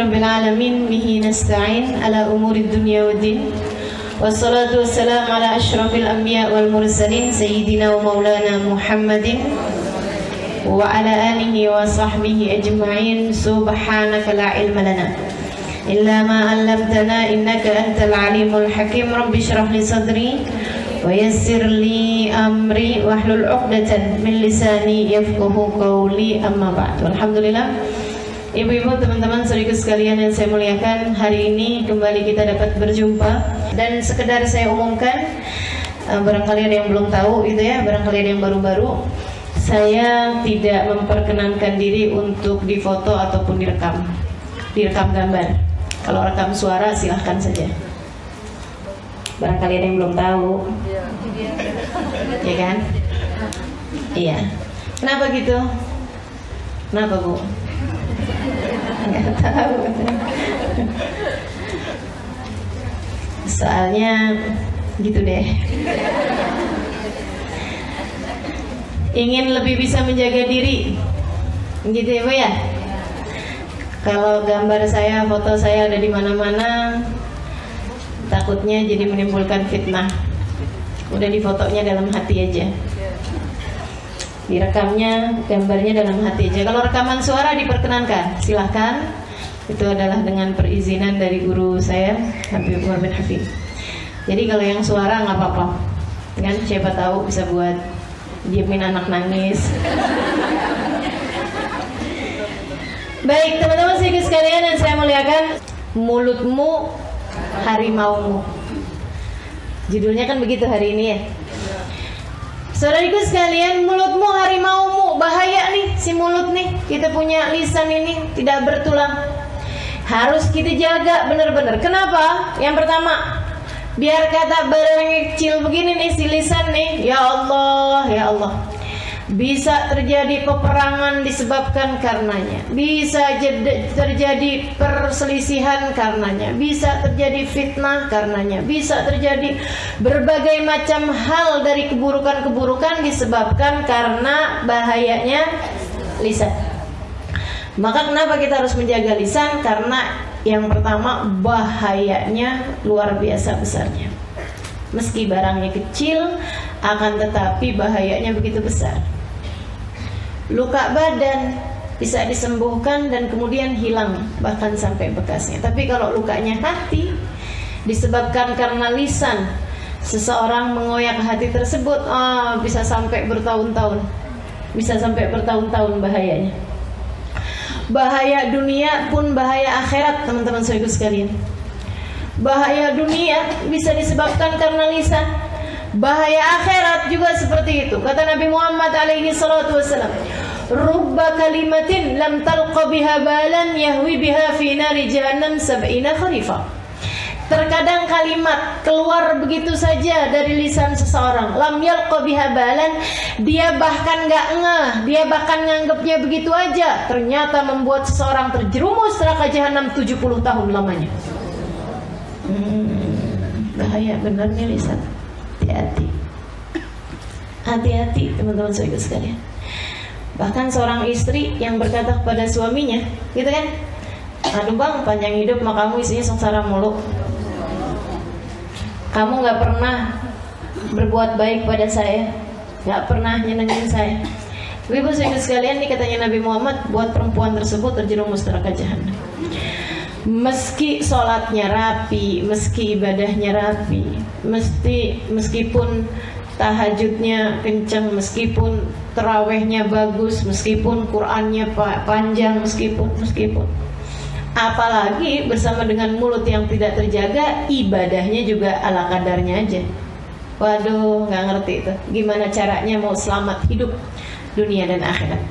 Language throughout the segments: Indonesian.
rabbil alamin bihi nasta'in ala umuri dunya waddin. Wassalatu wassalamu ala asyrafil anbiya wal mursalin sayyidina wa maulana Muhammadin wa ala alihi wa sahbihi ajma'in. Subhanaka la ilma lana illa ma 'allamtana innaka antal alimul hakim. Rabbi shrah li sadri wa yassir li amri wahlul 'uqdatan min lisani yafqahu qawli. Amma ba'd. Alhamdulillah, ibu-ibu, teman-teman saudaraku sekalian yang saya muliakan, hari ini kembali kita dapat berjumpa. Dan sekedar saya umumkan, barangkali ada yang belum tahu itu ya, barangkali ada yang baru-baru, saya tidak memperkenankan diri untuk difoto ataupun direkam gambar. Kalau rekam suara silahkan saja. Barangkali ada yang belum tahu, ya kan? Iya. Kenapa gitu? Kenapa, Bu? Nggak tahu. Soalnya gitu deh. Ingin lebih bisa menjaga diri, gitu ya, Bu ya. Kalau gambar saya, foto saya ada di mana-mana, takutnya jadi menimbulkan fitnah. Udah difotonya dalam hati aja, direkamnya gambarnya dalam hati aja. Kalau rekaman suara diperkenankan, silahkan. Itu adalah dengan perizinan dari guru saya, Habib Umar bin Hafid. Jadi kalau yang suara nggak apa-apa, kan? Siapa tahu bisa buat diemin anak nangis. Baik, teman-teman sekalian yang saya muliakan, mulutmu harimaumu. Judulnya kan begitu hari ini ya. Saudariku sekalian, mulutmu harimaumu. Bahaya nih si mulut nih. Kita punya lisan ini tidak bertulang. Harus kita jaga benar-benar. Kenapa? Yang pertama, biar kata barang kecil begini nih si lisan nih. Ya Allah, ya Allah. Bisa terjadi peperangan disebabkan karenanya, bisa terjadi perselisihan karenanya, bisa terjadi fitnah karenanya, bisa terjadi berbagai macam hal dari keburukan-keburukan disebabkan karena bahayanya lisan. Maka kenapa kita harus menjaga lisan? Karena yang pertama, bahayanya luar biasa besarnya. Meski barangnya kecil, akan tetapi bahayanya begitu besar. Luka badan bisa disembuhkan dan kemudian hilang, bahkan sampai bekasnya. Tapi kalau lukanya hati, disebabkan karena lisan, seseorang mengoyak hati tersebut, bisa sampai bertahun-tahun. Bisa sampai bertahun-tahun bahayanya. Bahaya dunia pun bahaya akhirat, teman-teman saudaraku sekalian. Bahaya dunia bisa disebabkan karena lisan. Bahaya akhirat juga seperti itu. Kata Nabi Muhammad alaihi salatu wassalam, rubba kalimatin lam talqa biha balan yahwi biha fi nari jahannam sab'ina kharifa. Terkadang kalimat keluar begitu saja dari lisan seseorang, lam yalqa biha balan, dia bahkan gak ngeh, dia bahkan nganggapnya begitu aja, ternyata membuat seseorang terjerumus neraka jahanam 70 tahun lamanya. Bahaya benar nih lisan. Hati-hati, hati-hati teman-teman saudara sekalian. Bahkan seorang istri yang berkata kepada suaminya, gitu kan, aduh bang, panjang hidup mah kamu isinya sengsara mulu. Kamu gak pernah berbuat baik pada saya, gak pernah nyenengin saya. Ibu saudara sekalian, ini katanya Nabi Muhammad, buat perempuan tersebut terjerumus neraka jahanam. Meski sholatnya rapi, meski ibadahnya rapi, meskipun tahajudnya kencang, meskipun terawihnya bagus, meskipun Qur'annya panjang, meskipun apalagi bersama dengan mulut yang tidak terjaga, ibadahnya juga ala kadarnya aja. Waduh, nggak ngerti itu gimana caranya mau selamat hidup dunia dan akhirat.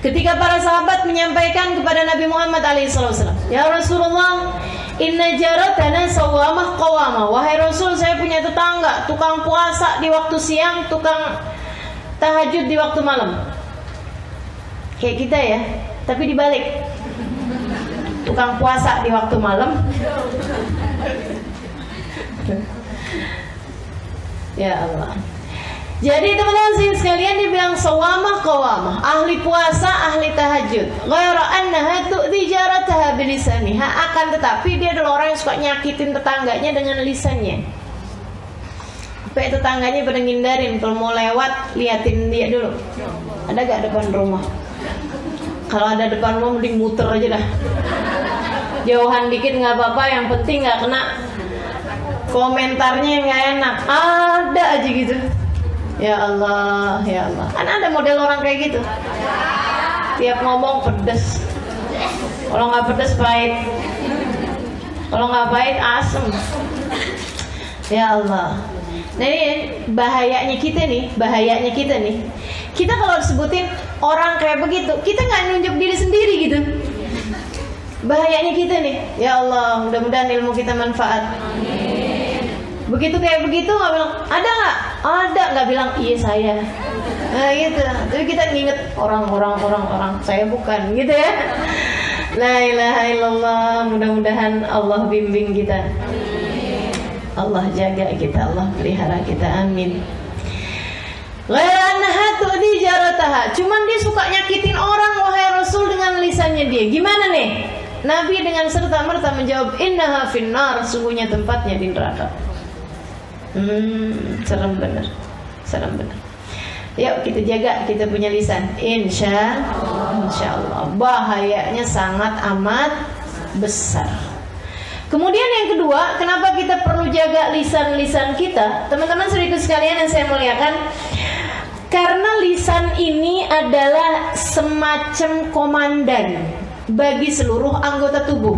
Ketika para sahabat menyampaikan kepada Nabi Muhammad alaihissalam, ya Rasulullah, inna jaratana sawamah qawamah. Wahai Rasul, saya punya tetangga, tukang puasa di waktu siang, tukang tahajud di waktu malam. Kayak kita ya, tapi dibalik. Tukang puasa di waktu malam. Ya Allah. Jadi teman-teman sekalian, dibilang sawamah qawamah, ahli puasa, ahli tahajud. Ghaira annaha tu'ti jarataha bilisaniha, akan tetapi dia adalah orang yang suka nyakitin tetangganya dengan lisannya. Sampai tetangganya pada ngindarin, kalau mau lewat liatin dia dulu. Ada gak depan rumah? Kalau ada depan rumah mending muter aja dah. Jauhan dikit nggak apa-apa, yang penting nggak kena komentarnya yang nggak enak. Ada aja gitu. Ya Allah, ya Allah. Kan ada model orang kayak gitu. Tiap ngomong pedes. Kalau nggak pedes pahit. Kalau nggak pahit asem. Ya Allah. Nah ini bahayanya kita nih. Kita kalau disebutin orang kayak begitu, kita nggak nunjuk diri sendiri gitu. Bahayanya kita nih. Ya Allah, mudah-mudahan ilmu kita manfaat. Begitu kayak begitu nggak bilang ada nggak? Ada, nggak bilang iya saya. Nah gitu. Tapi kita nginget orang, saya bukan gitu ya. La ilaha illallah. Mudah-mudahan Allah bimbing kita. Allah jaga kita, Allah pelihara kita. Amin. Cuman dia suka nyakitin orang, wahai Rasul, dengan lisannya dia. Gimana nih? Nabi dengan serta-merta menjawab, innaha finnar, sungguhnya tempatnya di neraka. Serem bener. Yuk kita jaga kita punya lisan. Insya Allah. Bahayanya sangat amat besar. Kemudian yang kedua, kenapa kita perlu jaga lisan-lisan kita? Teman-teman saudaraku sekalian yang saya muliakan, karena lisan ini adalah semacam komandan bagi seluruh anggota tubuh.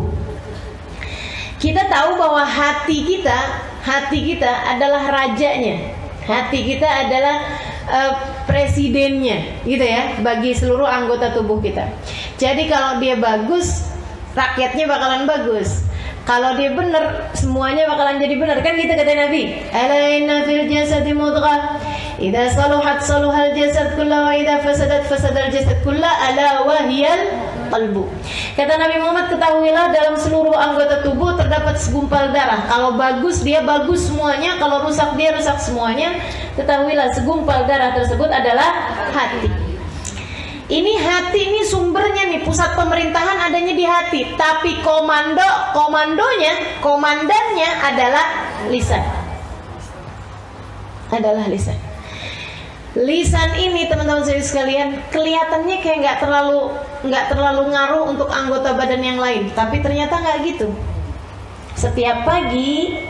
Kita tahu bahwa hati kita adalah rajanya. Hati kita adalah presidennya, gitu ya, bagi seluruh anggota tubuh kita. Jadi kalau dia bagus, rakyatnya bakalan bagus. Kalau dia benar, semuanya bakalan jadi benar. Kan gitu kata Nabi. Ala inna fil jasadi mudghah, idza saluhat saluhal jasad kullu wa idza fasadat fasadal jasad kullu, ala wa hiyal qalbu. Kata Nabi Muhammad, ketahuilah dalam seluruh anggota tubuh terdapat segumpal darah. Kalau bagus dia bagus semuanya, kalau rusak dia rusak semuanya. Ketahuilah segumpal darah tersebut adalah hati. Ini hati, ini sumbernya nih, pusat pemerintahan adanya di hati. Tapi komandannya adalah lisan. Lisan ini teman-teman saya sekalian, kelihatannya kayak nggak terlalu ngaruh untuk anggota badan yang lain. Tapi ternyata nggak gitu. Setiap pagi,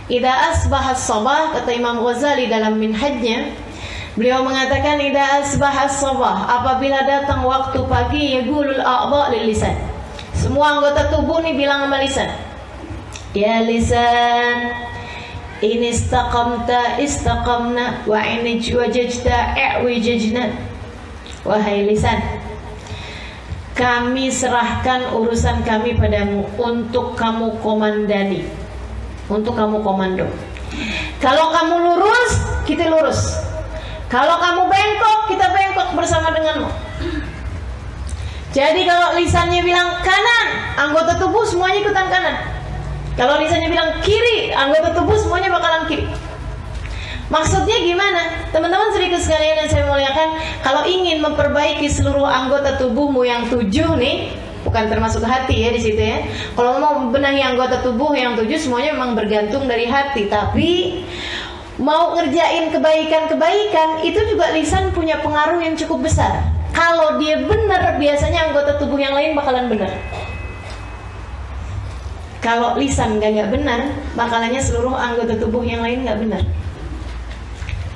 idza asbahas sabah, kata Imam Ghazali dalam Minhajnya, beliau mengatakan idza asbahas sabah, apabila datang waktu pagi, yaqulul a'dha lil lisan. Semua anggota tubuh nih bilang sama lisan, ya lisan, in istaqamta istaqamna wa in wajajta i'wijajna. Wahai lisan, kami serahkan urusan kami padamu untuk kamu komandani, untuk kamu komando. Kalau kamu lurus, kita lurus. Kalau kamu bengkok, kita bengkok bersama denganmu. Jadi kalau lisannya bilang kanan, anggota tubuh semuanya ikutan kanan. Kalau lisannya bilang kiri, anggota tubuh semuanya bakalan kiri. Maksudnya gimana? Teman-teman saudaraku sekalian yang saya muliakan, kalau ingin memperbaiki seluruh anggota tubuhmu yang 7 nih, bukan termasuk hati ya di situ ya. Kalau mau benahi anggota tubuh yang 7, semuanya memang bergantung dari hati. Tapi mau ngerjain kebaikan-kebaikan, itu juga lisan punya pengaruh yang cukup besar. Kalau dia benar, biasanya anggota tubuh yang lain bakalan benar. Kalau lisan nggak benar, bakalannya seluruh anggota tubuh yang lain nggak benar.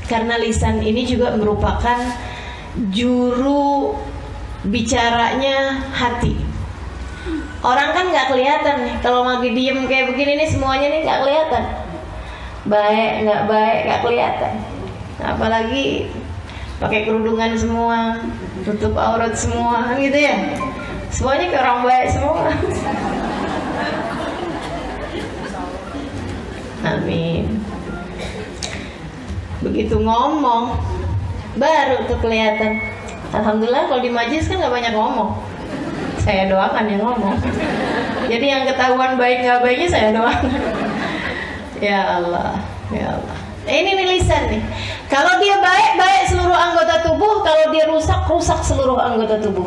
Karena lisan ini juga merupakan juru bicaranya hati. Orang kan nggak kelihatan nih, kalau lagi diem kayak begini nih, semuanya nih nggak kelihatan. Baik nggak kelihatan. Apalagi pakai kerudungan semua, tutup aurat semua, gitu ya. Semuanya kayak orang baik semua. Amin. Begitu ngomong, baru tuh kelihatan. Alhamdulillah kalau di majlis kan nggak banyak ngomong. Saya doakan yang ngomong. Jadi yang ketahuan baik nggak baiknya saya doakan. Ya Allah, ya Allah. Ini nih lisan nih. Kalau dia baik, baik seluruh anggota tubuh. Kalau dia rusak, rusak seluruh anggota tubuh.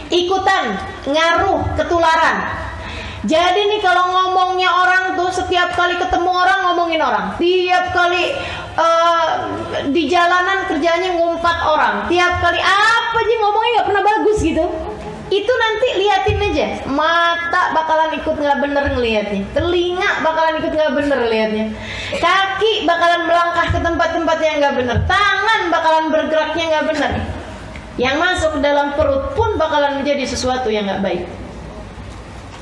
Ikutan, ngaruh, ketularan. Jadi nih kalau ngomongnya orang tuh setiap kali ketemu orang ngomongin orang. Tiap kali di jalanan kerjanya ngumpat orang. Tiap kali apa aja ngomongnya nggak pernah bagus gitu. Itu nanti liatin aja. Mata bakalan ikut nggak bener ngelihatnya. Telinga bakalan ikut nggak bener lihatnya. Kaki bakalan melangkah ke tempat-tempat yang nggak bener. Tangan bakalan bergeraknya nggak bener. Yang masuk ke dalam perut pun bakalan menjadi sesuatu yang nggak baik.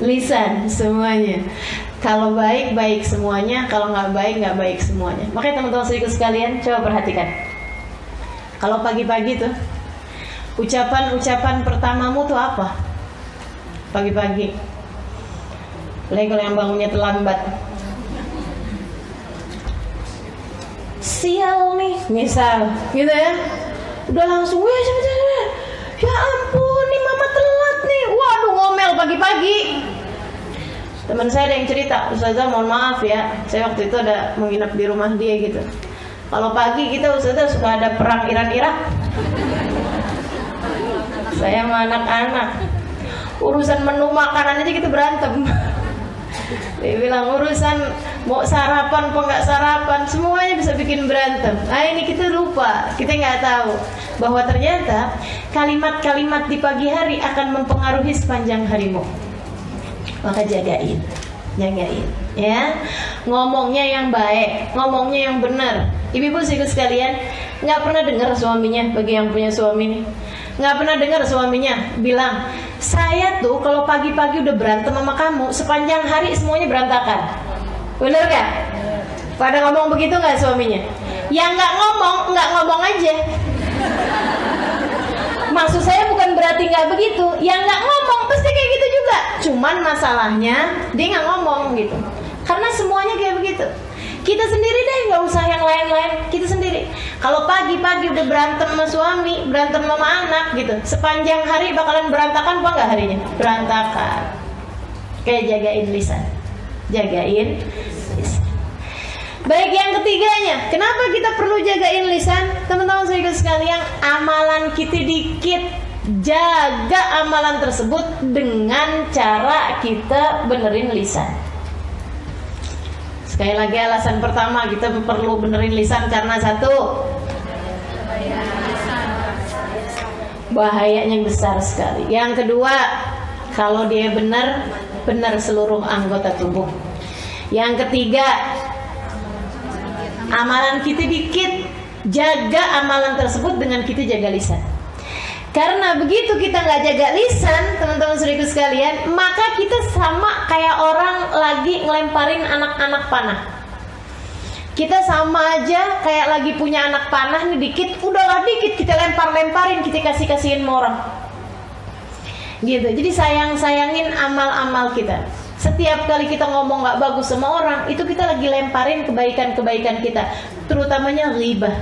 Lisan semuanya. Kalau baik baik semuanya, kalau nggak baik semuanya. Makanya teman-teman saudaraku sekalian, coba perhatikan. Kalau pagi-pagi tuh ucapan pertamamu tuh apa? Pagi-pagi. Lagi kalau yang bangunnya terlambat. Sial nih, misal, gitu ya. Udah langsung, ya ampun, nih mama telat nih. Waduh, ngomel pagi-pagi. Teman saya ada yang cerita, Ustazah mohon maaf ya, saya waktu itu ada menginap di rumah dia gitu. Kalau pagi kita Ustazah suka ada perang Iran-Irak. Saya sama anak-anak urusan menu makanan aja kita berantem. Dia bilang urusan mau sarapan apa nggak sarapan, semuanya bisa bikin berantem. Nah ini kita lupa, kita nggak tahu bahwa ternyata kalimat-kalimat di pagi hari akan mempengaruhi sepanjang harimu. Maka jagain ya, ngomongnya yang baik, ngomongnya yang benar. Ibu-ibu sekalian, nggak pernah dengar suaminya, bagi yang punya suami nih, nggak pernah dengar suaminya bilang, saya tuh kalau pagi-pagi udah berantem sama kamu, sepanjang hari semuanya berantakan. Bener gak? Pada ngomong begitu nggak suaminya? Yang nggak ngomong aja. Maksud saya bukan berarti nggak begitu. Yang nggak ngomong pasti kayak gitu juga. Cuman masalahnya dia nggak ngomong gitu. Karena semuanya kayak begitu. Kita sendiri deh, nggak usah yang lain-lain. Kita sendiri. Kalau pagi-pagi udah berantem sama suami, berantem sama anak gitu, sepanjang hari bakalan berantakan apa nggak harinya? Berantakan. Kayak jagain lisan. Jagain lisan. Baik, yang ketiganya, kenapa kita perlu jagain lisan? Teman-teman saudara sekalian, amalan kita dikit, jaga amalan tersebut dengan cara kita benerin lisan. Sekali lagi alasan pertama kita perlu benerin lisan karena satu, bahayanya besar sekali. Yang kedua, kalau dia benar seluruh anggota tubuh. Yang ketiga, amalan kita dikit, jaga amalan tersebut dengan kita jaga lisan. Karena begitu kita nggak jaga lisan, teman-teman saudaraku sekalian, maka kita sama kayak orang lagi ngelemparin anak-anak panah. Kita sama aja kayak lagi punya anak panah nih dikit, udahlah dikit kita lempar-lemparin, kita kasih-kasihin sama orang. Gitu. Jadi sayangin amal-amal kita. Setiap kali kita ngomong gak bagus sama orang, itu kita lagi lemparin kebaikan-kebaikan kita. Terutamanya ghibah.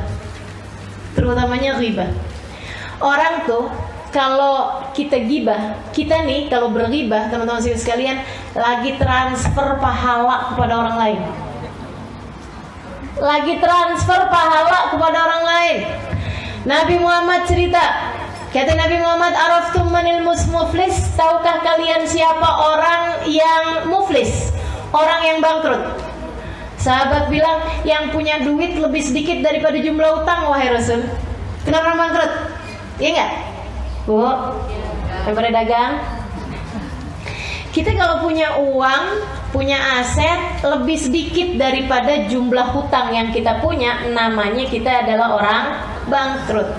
Orang tuh kalau kita gibah, kita nih kalau berghibah, teman-teman sekalian, lagi transfer pahala kepada orang lain. Nabi Muhammad cerita, kata Nabi Muhammad, araftum manil muflis, tahukah kalian siapa orang yang muflis, orang yang bangkrut? Sahabat bilang, yang punya duit lebih sedikit daripada jumlah utang, wahai Rasul. Kenapa bangkrut? Iya enggak? Bu, yang pada dagang. Kita kalau punya uang, punya aset lebih sedikit daripada jumlah hutang yang kita punya, namanya kita adalah orang bangkrut.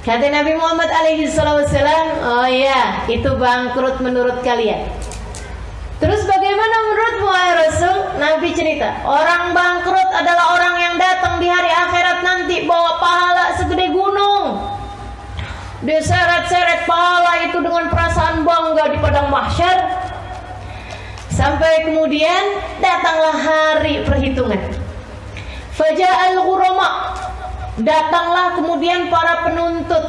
Kata Nabi Muhammad alaihi wasallam, oh iya, itu bangkrut menurut kalian. Terus bagaimana menurutmu wahai Rasul? Nabi cerita, orang bangkrut adalah orang yang datang di hari akhirat nanti bawa pahala segede gunung. Dia seret-seret pahala itu dengan perasaan bangga di padang mahsyar. Sampai kemudian datanglah hari perhitungan. Faja'al ghurama, datanglah kemudian para penuntut.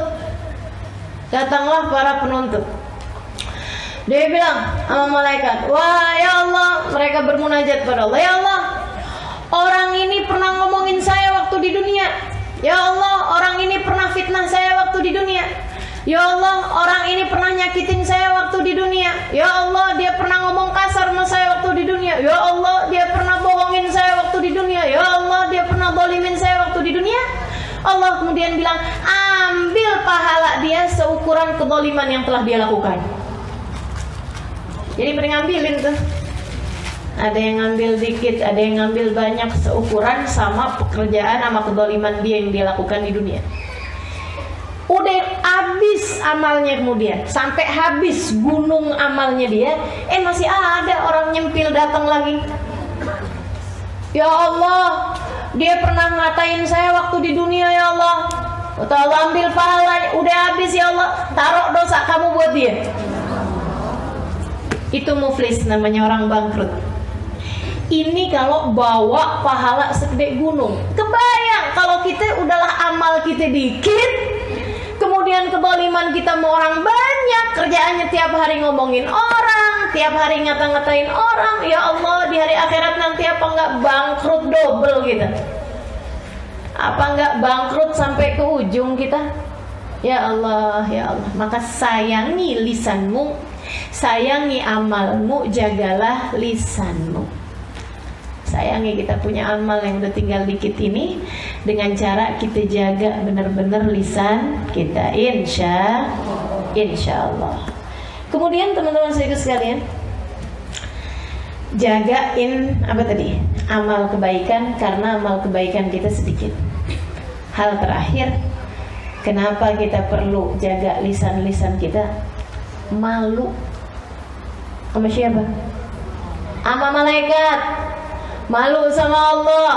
Dia bilang sama malaikat, wah ya Allah, mereka bermunajat pada Allah, ya Allah, orang ini pernah ngomongin saya di dunia. Ya Allah, orang ini pernah fitnah saya waktu di dunia. Ya Allah, orang ini pernah nyakitin saya waktu di dunia. Ya Allah, dia pernah ngomong kasar sama saya waktu di dunia. Ya Allah, dia pernah bohongin saya waktu di dunia. Ya Allah, dia pernah zalimin saya waktu di dunia. Allah kemudian bilang, ambil pahala dia seukuran kezaliman yang telah dia lakukan. Jadi pada ngambilin tuh. Ada yang ngambil dikit, ada yang ngambil banyak, seukuran sama pekerjaan sama kezaliman dia yang dia lakukan di dunia. Udah habis amalnya, kemudian sampai habis gunung amalnya dia, masih ada orang nyempil datang lagi. Ya Allah, dia pernah ngatain saya waktu di dunia. Ya Allah, Allah ambil pahalanya. Udah habis ya Allah, taruh dosa kamu buat dia. Itu muflis, namanya orang bangkrut. Ini kalau bawa pahala segede gunung. Kebayang kalau kita udahlah amal kita dikit, kemudian kezaliman kita mau orang banyak, kerjaannya tiap hari ngomongin orang, tiap hari ngata-ngatain orang. Ya Allah, di hari akhirat nanti apa enggak bangkrut double kita? Apa enggak bangkrut sampai ke ujung kita? Ya Allah, ya Allah. Maka sayangi lisanmu, sayangi amalmu, jagalah lisanmu. Sayangi kita punya amal yang udah tinggal dikit ini dengan cara kita jaga benar-benar lisan kita, insya Allah. Kemudian teman-teman saya sekalian, jagain apa tadi? Amal kebaikan, karena amal kebaikan kita sedikit. Hal terakhir, kenapa kita perlu jaga lisan-lisan kita? Malu sama siapa? Sama malaikat. Malu sama Allah.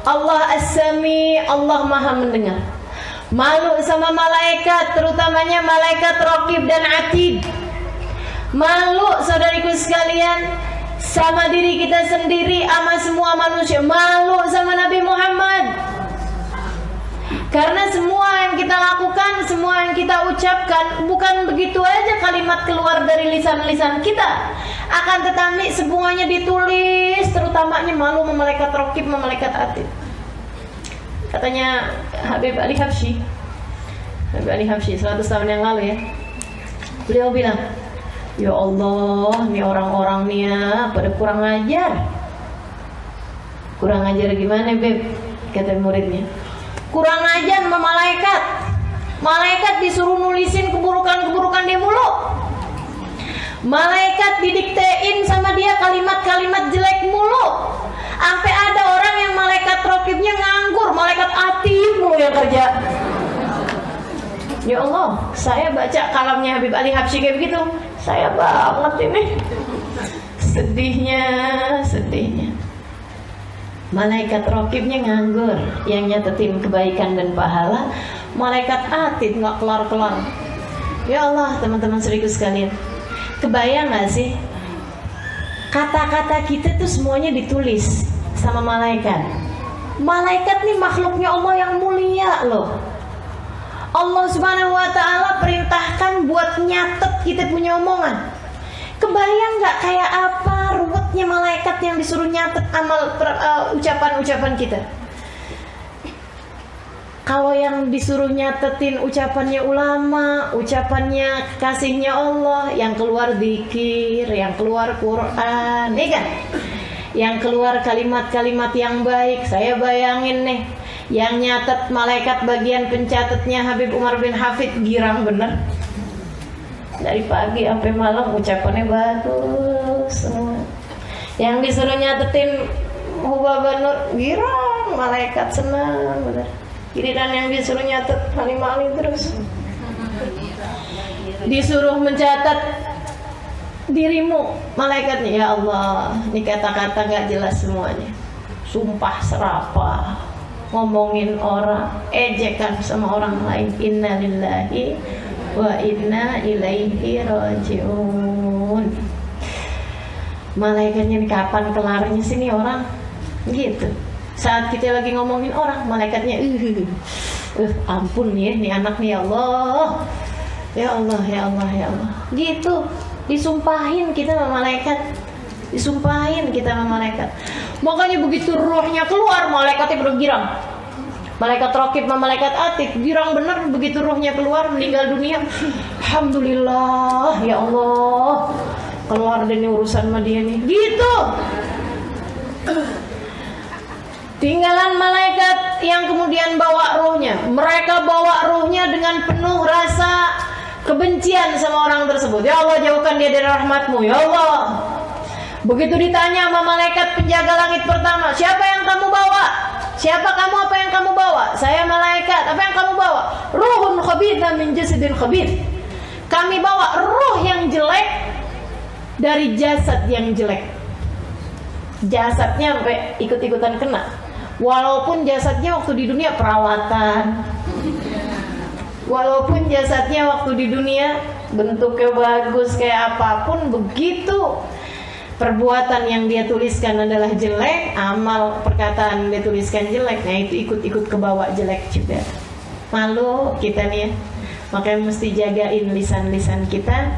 Allah As-Sami, Allah Maha mendengar. Malu sama malaikat, terutamanya malaikat Raqib dan Atid. Malu saudariku sekalian sama diri kita sendiri, sama semua manusia. Malu sama Nabi Muhammad. Karena semua yang kita lakukan, semua yang kita ucapkan, bukan begitu aja kalimat keluar dari lisan-lisan kita. Akan tetapi semuanya ditulis, terutamanya malu sama malaikat Raqib, sama malaikat Atid. Katanya Habib Ali Habsyi, 100 tahun yang lalu ya, beliau bilang, ya Allah, nih orang-orang nih ya pada kurang ajar. Kurang ajar gimana Beb? Kata muridnya, kurang ajar sama malaikat. Malaikat disuruh nulisin keburukan-keburukan dia mulu. Malaikat didiktein sama dia kalimat-kalimat jelek mulu. Sampai ada orang yang malaikat Raqibnya nganggur, malaikat Atid mulu yang kerja. Ya Allah, saya baca kalamnya Habib Ali Habsyi kayak begitu, saya banget ini. Sedihnya. Malaikat Raqibnya nganggur, yang nyatetin kebaikan dan pahala. Malaikat Atid nggak kelar-kelar. Ya Allah, teman-teman saudaraku sekalian, kebayang gak sih? Kata-kata kita tuh semuanya ditulis sama malaikat. Malaikat nih makhluknya Allah yang mulia loh. Allah Subhanahu wa ta'ala perintahkan buat nyatet kita punya omongan. Kebayang gak kayak apa ruwetnya malaikat yang disuruh nyatet amal ucapan-ucapan kita? Kalau yang disuruh nyatetin ucapannya ulama, ucapannya kasihnya Allah, yang keluar zikir, yang keluar Quran, nih kan? Yang keluar kalimat-kalimat yang baik. Saya bayangin nih, yang nyatet malaikat bagian pencatatnya Habib Umar bin Hafid, girang bener. Dari pagi sampai malam ucapannya bagus semua. Yang disuruh nyatetin Hubaba Nur, girang, malaikat senang bener. Giliran yang disuruh nyatet Halimah Ali terus. Disuruh mencatat dirimu, malaikatnya, ya Allah, ini kata-kata gak jelas semuanya. Sumpah serapah, ngomongin orang, ejekan sama orang lain. Inna lillahi wa inna ilaihi rajiun. Malaikatnya ini kapan kelarnya sini orang? Gitu. Saat kita lagi ngomongin orang, malaikatnya ampun ya, nih anak nih, ya Allah. Ya Allah, ya Allah, ya Allah. Gitu. Disumpahin kita sama malaikat. Disumpahin kita sama malaikat. Makanya begitu ruhnya keluar, malaikatnya bergirang. Malaikat Raqib sama malaikat Atid girang bener begitu ruhnya keluar meninggal dunia. Alhamdulillah ya Allah, keluar dari urusan sama dia nih. Gitu. Tinggalan malaikat yang kemudian bawa ruhnya. Mereka bawa ruhnya dengan penuh rasa kebencian sama orang tersebut. Ya Allah, jauhkan dia dari rahmat-Mu ya Allah. Begitu ditanya sama malaikat penjaga langit pertama, siapa yang kamu bawa? Siapa kamu, apa yang kamu bawa? Saya malaikat, apa yang kamu bawa? Ruhun khabitha min jasadin khabith. Kami bawa ruh yang jelek dari jasad yang jelek. Jasadnya sampai ikut-ikutan kena. Walaupun jasadnya waktu di dunia perawatan, walaupun jasadnya waktu di dunia bentuknya bagus kayak apapun, begitu perbuatan yang dia tuliskan adalah jelek, amal perkataan yang dia tuliskan jelek, nah itu ikut-ikut kebawa jelek juga. Malu kita nih ya. Makanya mesti jagain lisan-lisan kita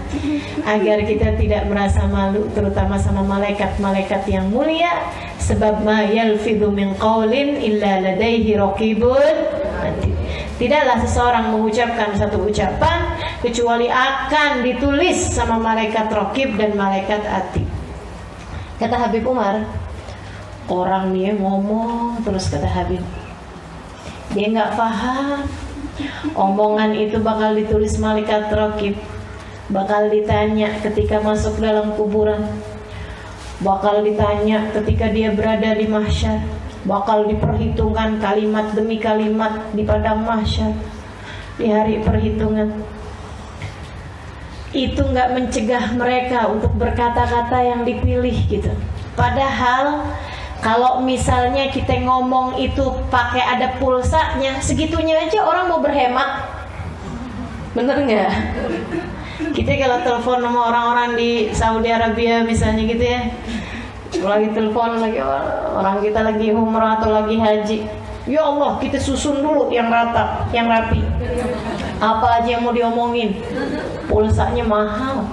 agar kita tidak merasa malu, terutama sama malaikat-malaikat yang mulia. Sebab ma yalfidhu min qaulin illa ladaihi raqibun atid. Tidaklah seseorang mengucapkan satu ucapan kecuali akan ditulis sama malaikat Raqib dan malaikat Atid. Kata Habib Umar, orang nih ngomong terus, kata Habib, dia nggak paham. Omongan itu bakal ditulis malaikat Raqib, bakal ditanya ketika masuk dalam kuburan, bakal ditanya ketika dia berada di mahsyar, bakal diperhitungkan kalimat demi kalimat di padang mahsyar di hari perhitungan. Itu nggak mencegah mereka untuk berkata-kata yang dipilih gitu. Padahal kalau misalnya kita ngomong itu pakai ada pulsanya, segitunya aja orang mau berhemat. Bener nggak? Kita kalau telepon sama orang-orang di Saudi Arabia misalnya gitu ya, lagi telepon lagi orang kita lagi umrah atau lagi haji, ya Allah kita susun dulu yang rata, yang rapi. Apa aja yang mau diomongin, pulsanya mahal.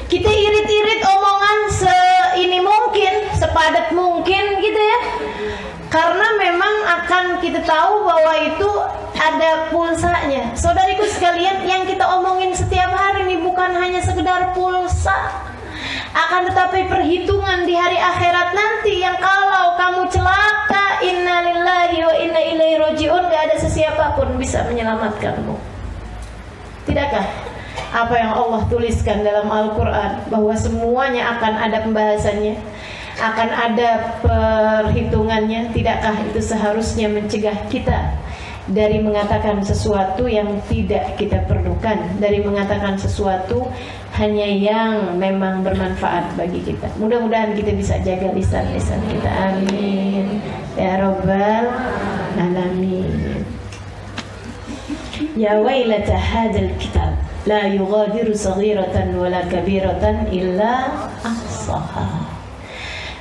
Kita irit-irit omongan seini mungkin, sepadat mungkin gitu ya. Karena memang akan kita tahu bahwa itu ada pulsanya. Saudariku sekalian, yang kita omongin setiap hari ini bukan hanya sekedar pulsa. Akan tetapi perhitungan di hari akhirat nanti yang kalau kamu celaka, innalillahi wa inna ilaihi rajiun, gak ada sesiapa pun bisa menyelamatkanmu. Tidakkah apa yang Allah tuliskan dalam Al-Quran bahwa semuanya akan ada pembahasannya, akan ada perhitungannya? Tidakkah itu seharusnya mencegah kita dari mengatakan sesuatu yang tidak kita perlukan, dari mengatakan sesuatu hanya yang memang bermanfaat bagi kita. Mudah-mudahan kita bisa jaga lisan-lisan kita. Amin ya rabbal alamin. Ya wailata hadzal kitab la yughadiru saghiratan wala kabiratan illa ahsaha.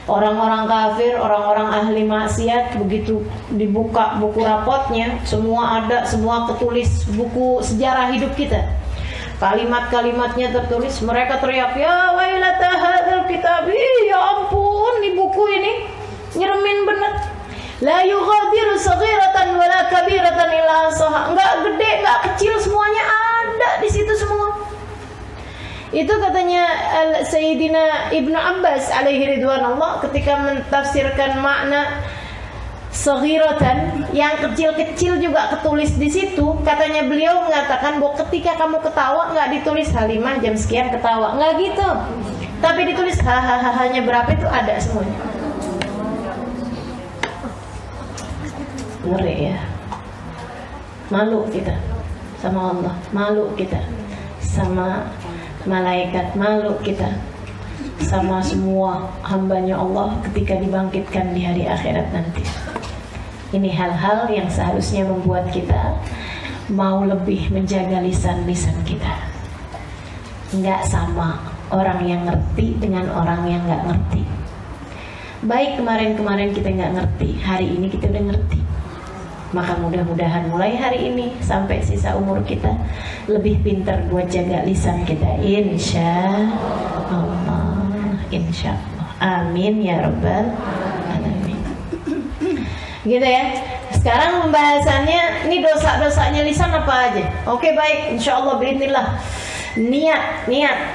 Orang-orang kafir, orang-orang ahli maksiat, begitu dibuka buku rapotnya, semua ada, semua ketulis, buku sejarah hidup kita. Kalimat-kalimatnya tertulis, mereka teriak, ya wailata hadzal kitab, ya ampun, di buku ini nyeremin bener. La yughadiru saghiratan wala kabiratan illa ahsaha. Enggak gede, enggak kecil, semuanya ada di situ semua. Itu katanya Sayyidina Ibnu Abbas alaihi ridwanullah ketika mentafsirkan makna saghiratan, yang kecil-kecil juga ketulis di situ. Katanya beliau mengatakan bahwa ketika kamu ketawa nggak ditulis Halimah jam sekian ketawa, nggak gitu, tapi ditulis hahaha-nya berapa itu ada semuanya. Ngeri ya. Malu kita sama Allah, malu kita sama malaikat, malu kita sama semua hambanya Allah ketika dibangkitkan di hari akhirat nanti. Ini hal-hal yang seharusnya membuat kita mau lebih menjaga lisan-lisan kita. Nggak sama orang yang ngerti dengan orang yang nggak ngerti. Baik kemarin-kemarin kita nggak ngerti, hari ini kita udah ngerti. Maka mudah-mudahan mulai hari ini sampai sisa umur kita lebih pintar buat jaga lisan kita, insya Allah, insya Allah. Amin ya rabbal alamin. Gitu ya. Sekarang pembahasannya, ini dosa-dosanya lisan apa aja? Oke, baik, insya Allah, bismillah. Niat.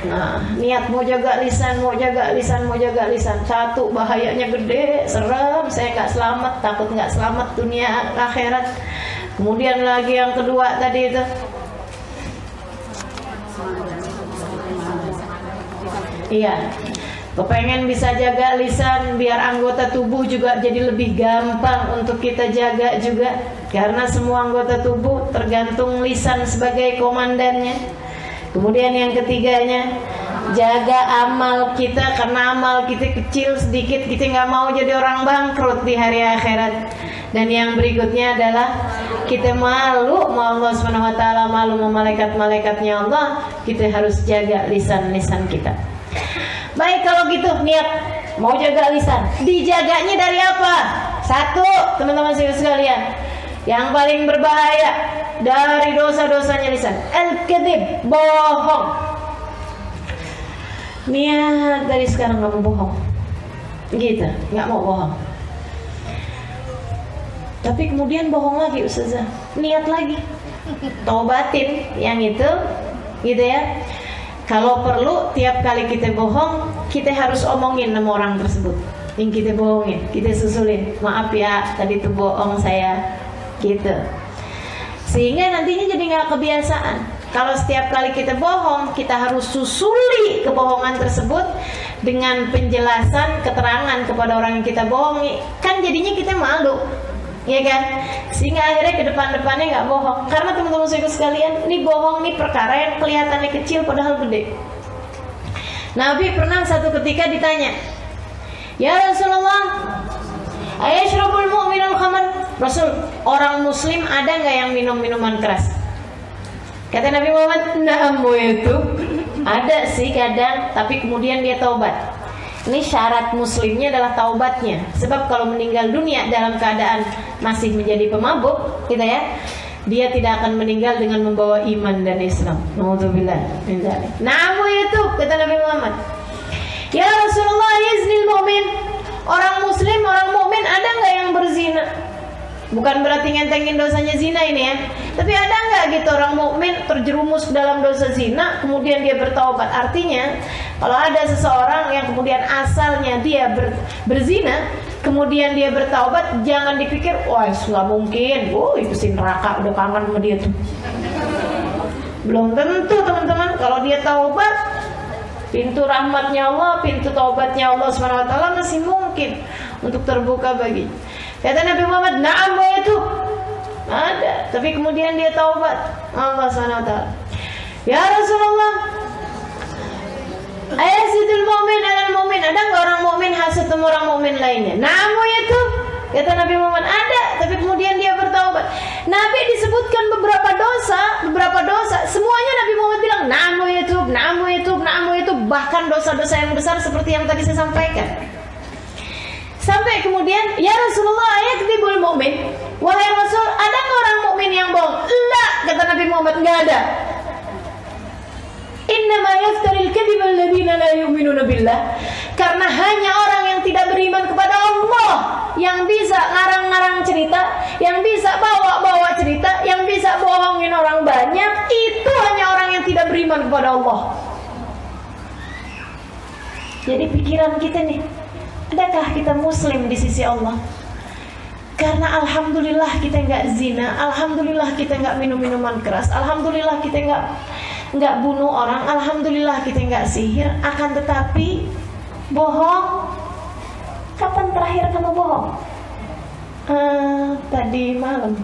Nah, niat mau jaga lisan. Satu, bahayanya gede, serem, saya nggak selamat, takut nggak selamat dunia akhirat. Kemudian lagi yang kedua tadi itu, iya, kepengen bisa jaga lisan biar anggota tubuh juga jadi lebih gampang untuk kita jaga juga. Karena semua anggota tubuh tergantung lisan sebagai komandannya. Kemudian yang ketiganya, jaga amal kita. Karena amal kita kecil sedikit, kita nggak mau jadi orang bangkrut di hari akhirat. Dan yang berikutnya adalah kita malu sama Allah Subhanahu wa taala, malu sama malaikat-malaikatnya Allah. Kita harus jaga lisan-lisan kita. Baik, kalau gitu niat mau jaga lisan. Dijaganya dari apa? Satu, teman-teman sekalian, yang paling berbahaya dari dosa-dosanya lisan, al-kadzib, bohong. Niat dari sekarang nggak mau bohong, gitu, nggak mau bohong. Tapi kemudian bohong lagi, Ustazah. Niat lagi, taubatin yang itu, gitu ya. Kalau perlu tiap kali kita bohong, kita harus omongin sama orang tersebut yang kita bohongin, kita susulin, maaf ya, tadi itu bohong saya, gitu. Sehingga nantinya jadi nggak kebiasaan. Kalau setiap kali kita bohong, kita harus susuli kebohongan tersebut dengan penjelasan, keterangan kepada orang yang kita bohongi. Kan jadinya kita malu, ya kan? Sehingga akhirnya ke depan-depannya nggak bohong. Karena teman-teman sekalian, ini bohong nih perkara yang kelihatannya kecil padahal gede. Nabi pernah satu ketika ditanya, ya Rasulullah, ayashrabul mu'minul khamar? Rasul, orang muslim ada nggak yang minum minuman keras? Kata Nabi Muhammad, na'am itu ada sih kadang, tapi kemudian dia taubat. Ini syarat muslimnya adalah taubatnya. Sebab kalau meninggal dunia dalam keadaan masih menjadi pemabuk, gitu ya, dia tidak akan meninggal dengan membawa iman dan Islam. Nauzubillah min dzalik. Na'am itu kata Nabi Muhammad. Ya Rasulullah, yaznil mu'min. Orang muslim, orang mukmin ada nggak yang berzina? Bukan berarti ngentengin dosanya zina ini ya, tapi ada nggak gitu orang mukmin terjerumus dalam dosa zina kemudian dia bertaubat? Artinya kalau ada seseorang yang kemudian asalnya dia berzina kemudian dia bertaubat, jangan dipikir wah nggak mungkin, itu si neraka udah kangen sama dia tuh. Belum tentu teman-teman. Kalau dia taubat, pintu rahmatnya Allah, pintu taubatnya Allah SWT masih mungkin untuk terbuka bagi. Kata Nabi Muhammad, na'am wa yatub. Ada, tapi kemudian dia taubat Allah SWT. Ya Rasulullah, ayasidul mu'min alal mu'min. Ada nggak orang mu'min hasad sama orang mu'min lainnya? Na'am wa yatub. Kata Nabi Muhammad, ada, tapi kemudian dia bertaubat. Nabi disebutkan beberapa dosa, semuanya Nabi Muhammad bilang na'am wa yatub, na'am wa yatub, na'am wa yatub. Bahkan dosa-dosa yang besar seperti yang tadi saya sampaikan. Sampai kemudian, ya Rasulullah, ayakdzibul mu'min. Wahai Rasul, ada nggak orang mukmin yang bohong? La, kata Nabi Muhammad, nggak ada. Innama yaftaril kadhiba alladziina la yu'minuna billah. Karena hanya orang yang tidak beriman kepada Allah yang bisa ngarang-ngarang cerita, yang bisa bawa-bawa cerita, yang bisa bohongin orang banyak. Itu hanya orang yang tidak beriman kepada Allah. Jadi pikiran kita nih, adakah kita muslim di sisi Allah? Karena alhamdulillah kita nggak zina, alhamdulillah kita nggak minum minuman keras, alhamdulillah kita nggak bunuh orang, alhamdulillah kita nggak sihir. Akan tetapi bohong. Kapan terakhir kamu bohong? Tadi malam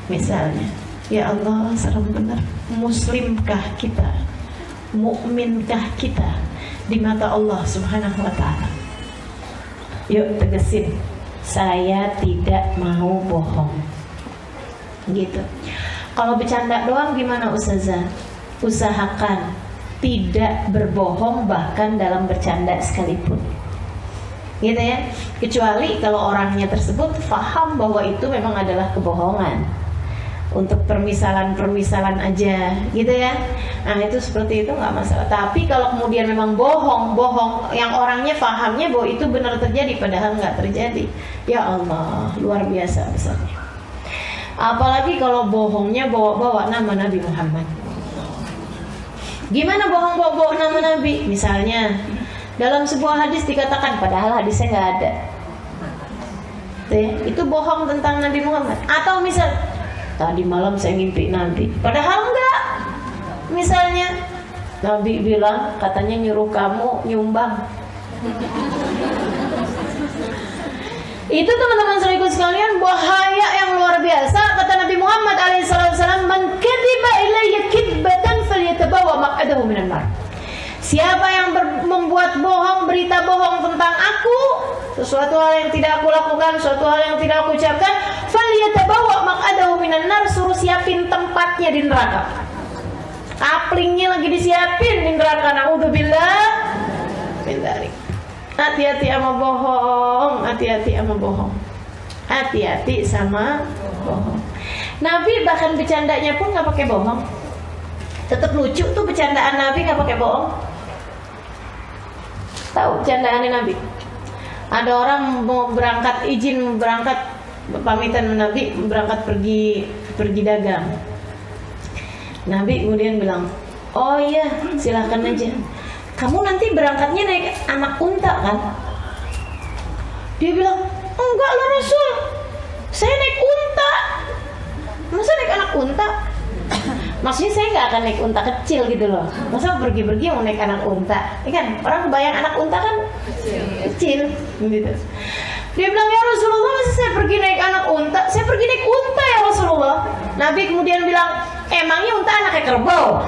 misalnya. Ya Allah, serem benar. Muslimkah kita? Mukminkah kita di mata Allah Subhanahu wa ta'ala? Yuk tegesin, saya tidak mau bohong. Gitu. Kalau bercanda doang gimana Ustazah? Usahakan tidak berbohong bahkan dalam bercanda sekalipun. Gitu ya. Kecuali kalau orangnya tersebut faham bahwa itu memang adalah kebohongan. untuk permisalan aja gitu ya. Nah itu seperti itu nggak masalah. Tapi kalau kemudian memang bohong yang orangnya fahamnya bahwa itu benar terjadi padahal nggak terjadi, ya Allah, luar biasa besarnya. Apalagi kalau bohongnya bawa nama Nabi Muhammad. Gimana bohong bawa nama Nabi? Misalnya dalam sebuah hadis dikatakan padahal hadisnya nggak ada. Itu bohong tentang Nabi Muhammad. Atau misal tadi malam saya ngimpi Nabi, padahal enggak. Misalnya Nabi bilang katanya nyuruh kamu nyumbang. Itu teman-teman saudaraku sekalian bahaya yang luar biasa. Kata Nabi Muhammad alaihissalam, "Man kadziba ilayya kidbatan falyatabawa maq'adahu minan nar." Siapa yang membuat bohong, berita bohong tentang aku, sesuatu hal yang tidak aku lakukan, sesuatu hal yang tidak aku ucapkan, falyatabawa maq'adahu minan nar, suruh siapin tempatnya di neraka. Kaplingnya lagi disiapin di neraka. Naudzubillah min dzalik. Hati-hati sama bohong, hati-hati sama bohong. Hati-hati sama bohong. Nabi bahkan bercandanya pun nggak pakai bohong. Tetap lucu tuh bercandaan Nabi, nggak pakai bohong. Tahu bercandaannya Nabi? Ada orang mau berangkat, izin berangkat, pamitan Nabi berangkat pergi dagang. Nabi kemudian bilang, "Oh iya, silahkan aja. Kamu nanti berangkatnya naik anak unta kan?" Dia bilang, "Enggak lah Rasul, saya naik unta." "Masa naik anak unta?" Maksudnya saya nggak akan naik unta kecil gitu loh. Masa pergi-pergi mau naik anak unta? Ini kan orang kebayang anak unta kan kecil gitu. Dia bilang, "Ya Rasulullah, masa saya pergi naik anak unta? Saya pergi naik unta ya Rasulullah." Nabi kemudian bilang, "Emangnya unta anaknya kerbau?"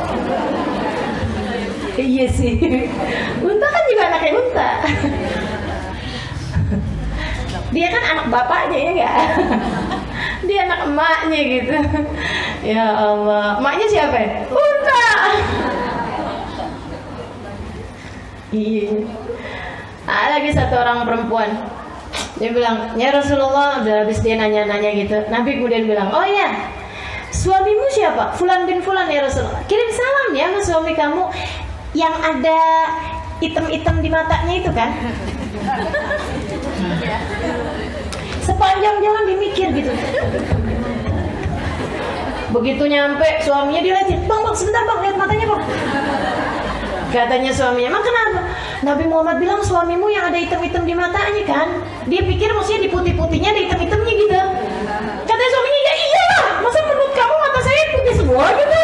Iya sih, unta kan juga anaknya unta. Dia kan anak bapaknya ya enggak? Dia anak emaknya gitu. Ya Allah, emaknya siapa ya? Unta. Iya. Ada lagi satu orang perempuan. Dia bilang, "Ya Rasulullah," udah habis dia nanya-nanya gitu. Nabi kemudian bilang, "Oh iya, suamimu siapa? Fulan bin Fulan ya Rasulullah. Kirim salam ya sama suami kamu yang ada item-item di matanya itu kan." Sepanjang jalan dimikir gitu. Begitu nyampe suaminya dilihatin, "Bang, sebentar bang, lihat matanya bang." Katanya suaminya, "Emang kenapa?" "Nabi Muhammad bilang suamimu yang ada item-item di matanya kan." Dia pikir maksudnya di putih-putihnya ada item-itemnya gitu. Katanya suaminya, "Ya iyalah, masa menurut kamu mata saya putih semua gitu?"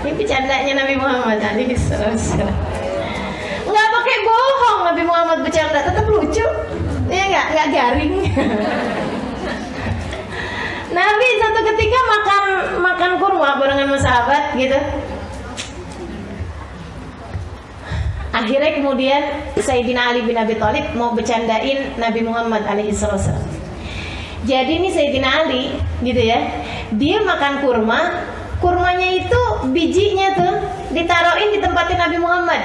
Ini bercandanya Nabi Muhammad tadi. Nggak pakai bohong Nabi Muhammad bercanda, tetap lucu. Ya nggak garing. Nabi satu ketika makan kurma barengan sama sahabat gitu. Akhirnya kemudian Sayyidina Ali bin Abi Thalib mau bercandain Nabi Muhammad alaihissalam. Jadi ini Sayyidina Ali gitu ya, dia makan kurmanya itu bijinya tuh ditaruhin di tempatnya Nabi Muhammad.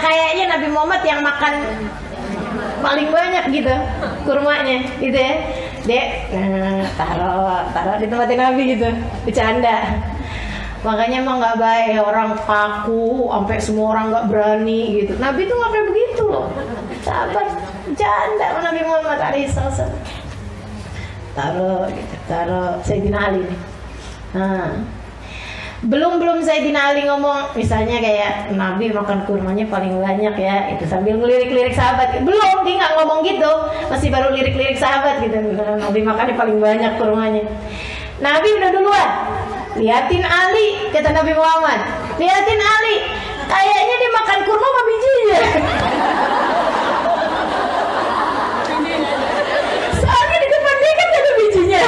Kayaknya Nabi Muhammad yang makan paling banyak gitu kurmanya gitu ya. Dek, taruh di tempatnya Nabi gitu, bercanda. Makanya emang nggak baik orang kaku, sampai semua orang nggak berani gitu. Nabi tuh nggak kayak begitu loh, sahabat bercanda sama Nabi Muhammad alaihissalam. Taruh Sayyidina Ali nih. Nah, belum Sayyidina Ali ngomong, misalnya kayak Nabi makan kurmanya paling banyak ya, itu sambil ngelirik-lirik sahabat. Belum, dia nggak ngomong gitu, masih baru lirik-lirik sahabat gitu. Nabi makannya paling banyak kurmanya. Nabi udah duluan, liatin Ali, kata Nabi Muhammad, liatin Ali, kayaknya dia makan kurma sama bijinya. Soalnya di depan dia kan ada bijinya.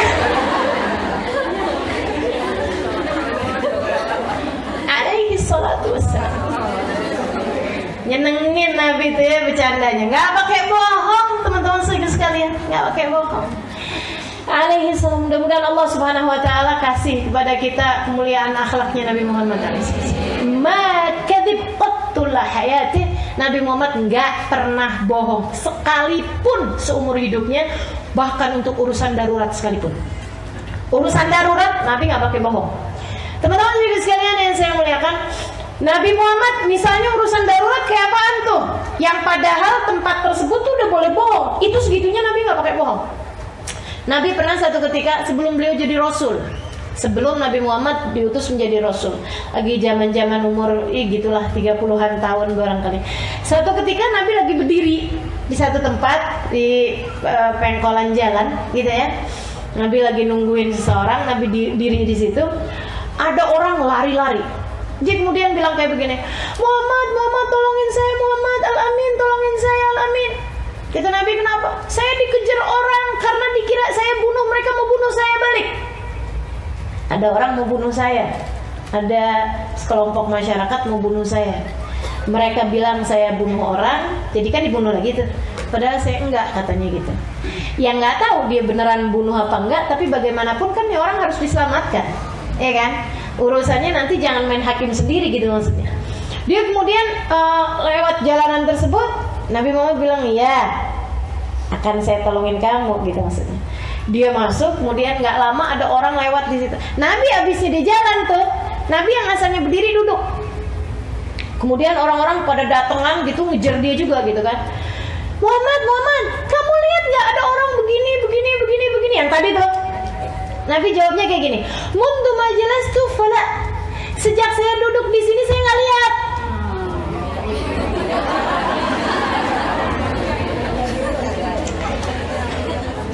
Salatu wassalam. Nyenengin Nabi itu ya bercandanya, nggak pakai bohong teman-teman sekalian, nggak pakai bohong. Alaihi salam. Mudah-mudahan Allah Subhanahu Wa Taala kasih kepada kita kemuliaan akhlaknya Nabi Muhammad alaihissalam. Ma kadzib qattul hayati. Nabi Muhammad nggak pernah bohong sekalipun seumur hidupnya, Bahkan untuk urusan darurat sekalipun. Urusan darurat Nabi nggak pakai bohong. Teman-teman juga sekalian yang saya muliakan, Nabi Muhammad misalnya urusan darurat kayak apaan tuh? Yang padahal tempat tersebut tuh udah boleh bohong. Itu segitunya Nabi nggak pakai bohong. Nabi pernah satu ketika sebelum beliau jadi Rasul, sebelum Nabi Muhammad diutus menjadi Rasul, lagi zaman-zaman umur gitulah 30-an tahun barangkali. Suatu ketika Nabi lagi berdiri di satu tempat di pengkolan jalan gitu ya. Nabi lagi nungguin seseorang, Nabi diri di situ. Ada orang lari-lari. Dia kemudian bilang kayak begini, Muhammad, Muhammad tolongin saya, Muhammad, Al-Amin tolongin saya, Al-Amin. Kata Nabi, kenapa? Saya dikejar orang karena dikira saya bunuh, mereka mau bunuh saya balik. Ada orang mau bunuh saya, ada sekelompok masyarakat mau bunuh saya. Mereka bilang saya bunuh orang, jadi kan dibunuh lagi tuh. Padahal saya enggak, katanya gitu. Yang nggak tahu dia beneran bunuh apa enggak, tapi bagaimanapun kan ya orang harus diselamatkan, ya kan? Urusannya nanti jangan main hakim sendiri gitu maksudnya. Dia kemudian lewat jalanan tersebut, Nabi Muhammad bilang, iya, akan saya tolongin kamu gitu maksudnya. Dia masuk, kemudian nggak lama ada orang lewat di situ. Nabi abisnya di jalan tuh, Nabi yang asalnya berdiri duduk. Kemudian orang-orang pada datangan gitu ngejar dia juga gitu kan. Muhammad, Muhammad, kamu lihat nggak ada orang begini, yang tadi tuh? Nabi jawabnya kayak gini, mundu majelis tuh fala. Sejak saya duduk di sini saya nggak lihat.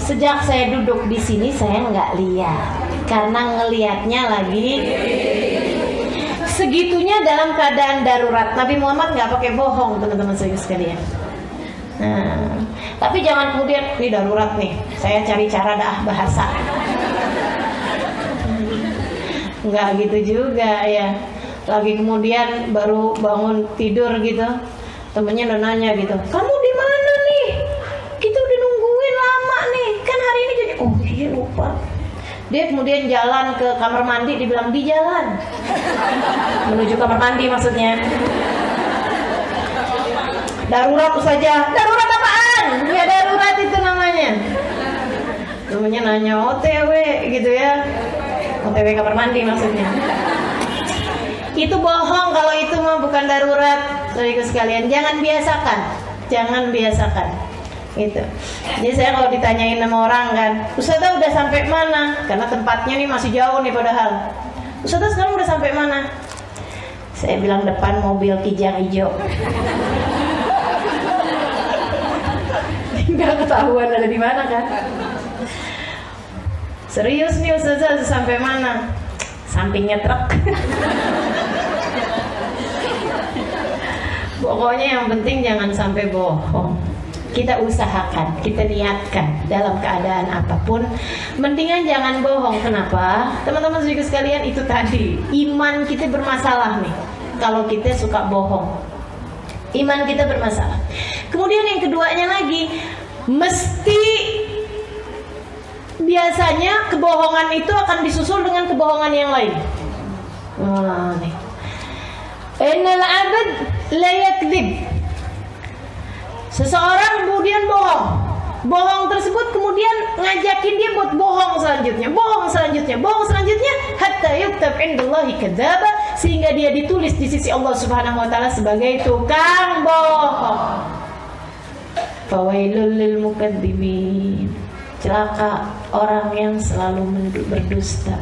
Sejak saya duduk di sini saya nggak lihat, karena ngelihatnya lagi. Segitunya dalam keadaan darurat. Nabi Muhammad nggak pakai bohong, teman-teman sekalian. Nah, tapi jangan kemudian ini darurat nih, saya cari cara dah bahasa. Nggak gitu juga ya. Lagi kemudian baru bangun tidur gitu, temennya udah nanya gitu, kamu di mana nih? Kita udah nungguin lama nih, kan hari ini jadi. Oh iya lupa. Dia kemudian jalan ke kamar mandi, dibilang di jalan menuju kamar mandi maksudnya. Darurat saja. Darurat apaan? Ya darurat itu namanya. Namanya nanya OTW gitu ya. OTW kamar mandi maksudnya. Itu bohong kalau itu mah bukan darurat. Saudaraku sekalian, jangan biasakan. Jangan biasakan. Gitu. Jadi saya kalau ditanyain sama orang kan, Ustazah udah sampai mana? Karena tempatnya nih masih jauh nih padahal. Ustazah sekarang udah sampai mana? Saya bilang depan mobil kijang hijau. Nggak ketahuan ada di mana kan? Serius nih Ustazah sampai mana? Sampingnya truk. Pokoknya yang penting jangan sampai bohong. Kita usahakan, kita niatkan dalam keadaan apapun, mendingan jangan bohong. Kenapa? Teman-teman saudara sekalian, itu tadi iman kita bermasalah nih kalau kita suka bohong. Iman kita bermasalah. Kemudian yang keduanya lagi, mesti biasanya kebohongan itu akan disusul dengan kebohongan yang lain. Nih. Innal abad la yakdzib. Seseorang kemudian bohong. Bohong tersebut kemudian ngajakin dia buat bohong selanjutnya, hatta yuktab indallahi kadzdzaba, sehingga dia ditulis di sisi Allah Subhanahu wa taala sebagai tukang bohong. Fawailul lil mukadzibin. Celaka orang yang selalu berdusta.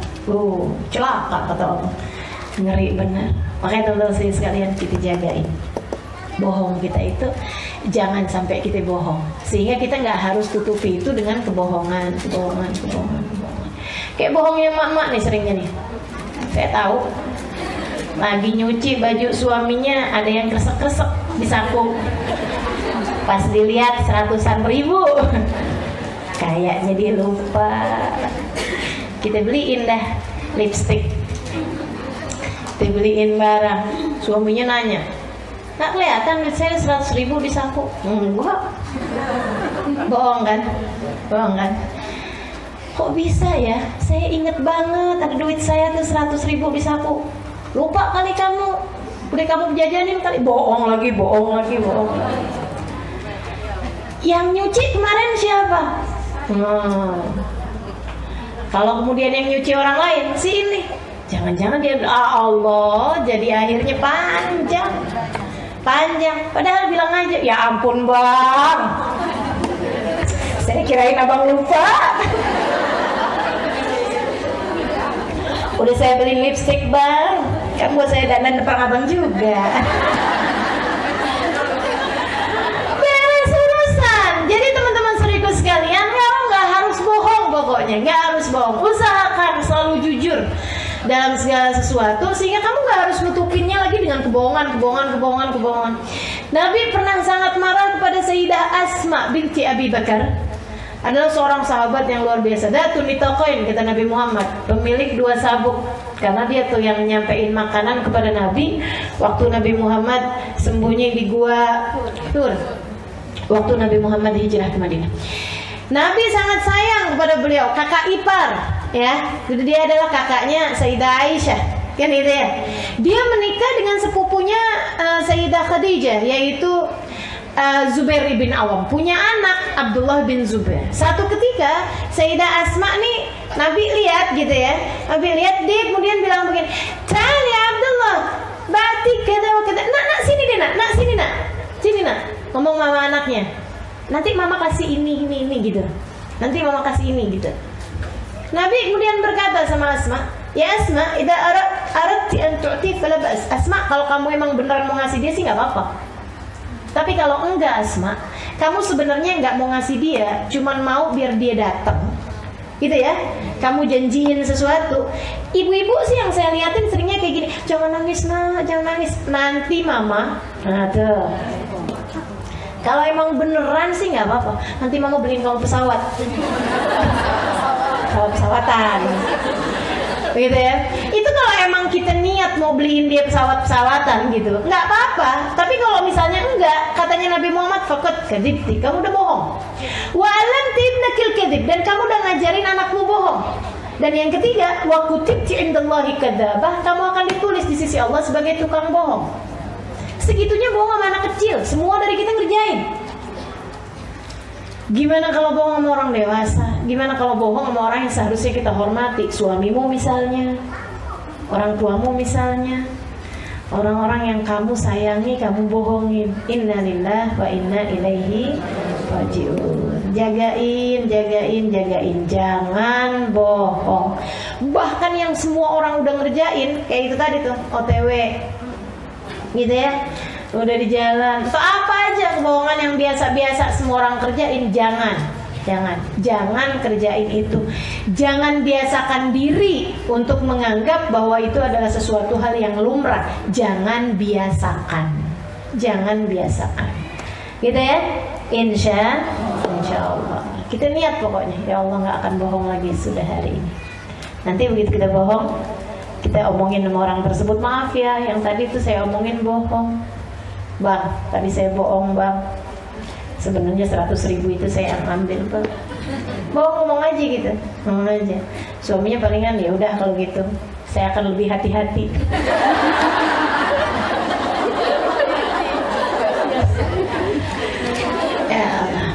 Celaka kata Allah. Ngeri benar. Makanya teman-teman sekalian, kita jagain bohong kita itu, jangan sampai kita bohong, sehingga kita nggak harus tutupi itu dengan kebohongan. Kayak bohongnya mak-mak nih seringnya nih. Saya tahu lagi nyuci baju suaminya ada yang kresek-kresek di saku. Pas dilihat 100-an ribu, kayaknya dia lupa. Kita beliin dah lipstick, kita beliin barang. Suaminya nanya, nggak kelihatan duit saya 100 ribu di saku. Enggak. Bohong kan? Kok bisa ya? Saya inget banget ada duit saya tuh 100 ribu di saku. Lupa kali kamu. Udah kamu jajanin kali. Bohong lagi. Yang nyuci kemarin siapa? Kalau kemudian yang nyuci orang lain, si ini, jangan-jangan dia Allah, jadi akhirnya panjang. Padahal bilang aja, ya ampun bang, saya kirain abang lupa. Udah saya beli lipstick bang, kan buat saya dandan depan abang juga. Beres urusan. Jadi teman-teman saudaraku sekalian, kamu nggak harus bohong pokoknya, nggak harus bohong. Usahakan selalu jujur dalam segala sesuatu, sehingga kamu nggak harus nutupinnya lagi dengan kebohongan. Nabi pernah sangat marah kepada Sayyidah Asma binti Abi Bakar. Adalah seorang sahabat yang luar biasa. Datun nitaqain, kata Nabi Muhammad, pemilik 2 sabuk. Karena dia tuh yang nyampein makanan kepada Nabi waktu Nabi Muhammad sembunyi di gua Tur, waktu Nabi Muhammad hijrah ke Madinah. Nabi sangat sayang kepada beliau, kakak ipar, ya. Jadi dia adalah kakaknya Sayyidah Aisyah, kan itu ya. Dia menikah dengan sepupunya Sayyidah Khadijah, yaitu Zubair bin Awam, punya anak Abdullah bin Zubair. Satu ketika Sayyidah Asma nih Nabi lihat gitu ya, Nabi lihat dia kemudian bilang begini, "Tali Abdullah, batik kata kata, nak sini deh nak, sini nak." Ngomong mama anaknya, "Nanti mama kasih ini gitu. Nanti mama kasih ini gitu." Nabi kemudian berkata sama Asma, "Ya Asma, idza aradti an tu'ti fala bas." Asma, kalau kamu emang beneran mau ngasih dia sih nggak apa-apa. Tapi kalau enggak Asma, kamu sebenarnya enggak mau ngasih dia, cuman mau biar dia datang, gitu ya. Kamu janjiin sesuatu. Ibu-ibu sih yang saya liatin seringnya kayak gini, jangan nangis nak, jangan nangis, nanti mama. Nah tuh. Kalau emang beneran sih nggak apa-apa, nanti mama beliin kamu pesawat. Kalau pesawatan, gitu ya. Itu kalau emang kita niat mau beliin dia pesawatan gitu, nggak apa-apa. Tapi kalau misalnya enggak, katanya Nabi Muhammad, "Faqad kadzibti," kamu udah bohong. Wa lam tibnakil kadzib, dan kamu udah ngajarin anakmu bohong. Dan yang ketiga, wa kutibti indallahi kadzabah, kamu akan ditulis di sisi Allah sebagai tukang bohong. Segitunya bohong sama anak kecil, semua dari kita ngerjain. Gimana kalau bohong sama orang dewasa? Gimana kalau bohong sama orang yang seharusnya kita hormati? Suamimu misalnya, orang tuamu misalnya, orang-orang yang kamu sayangi, kamu bohongin. Innalillah wa inna ilaihi rajiun. Jagain, jangan bohong. Bahkan yang semua orang udah ngerjain, kayak itu tadi tuh, OTW, gitu ya, udah di jalan atau apa aja kebohongan yang biasa-biasa semua orang kerjain, jangan kerjain itu. Jangan biasakan diri untuk menganggap bahwa itu adalah sesuatu hal yang lumrah. Jangan biasakan, gitu ya. Insya Allah kita niat pokoknya, ya Allah nggak akan bohong lagi sudah hari ini. Nanti begitu kita bohong, kita omongin sama orang tersebut, "Maaf ya, yang tadi tuh saya omongin bohong bang, tadi saya bohong bang, sebenarnya 100.000 itu saya ambil bang." Ngomong aja gitu, ngomong aja. Suaminya palingan, ya udah kalau gitu saya akan lebih hati-hati. Ya Allah,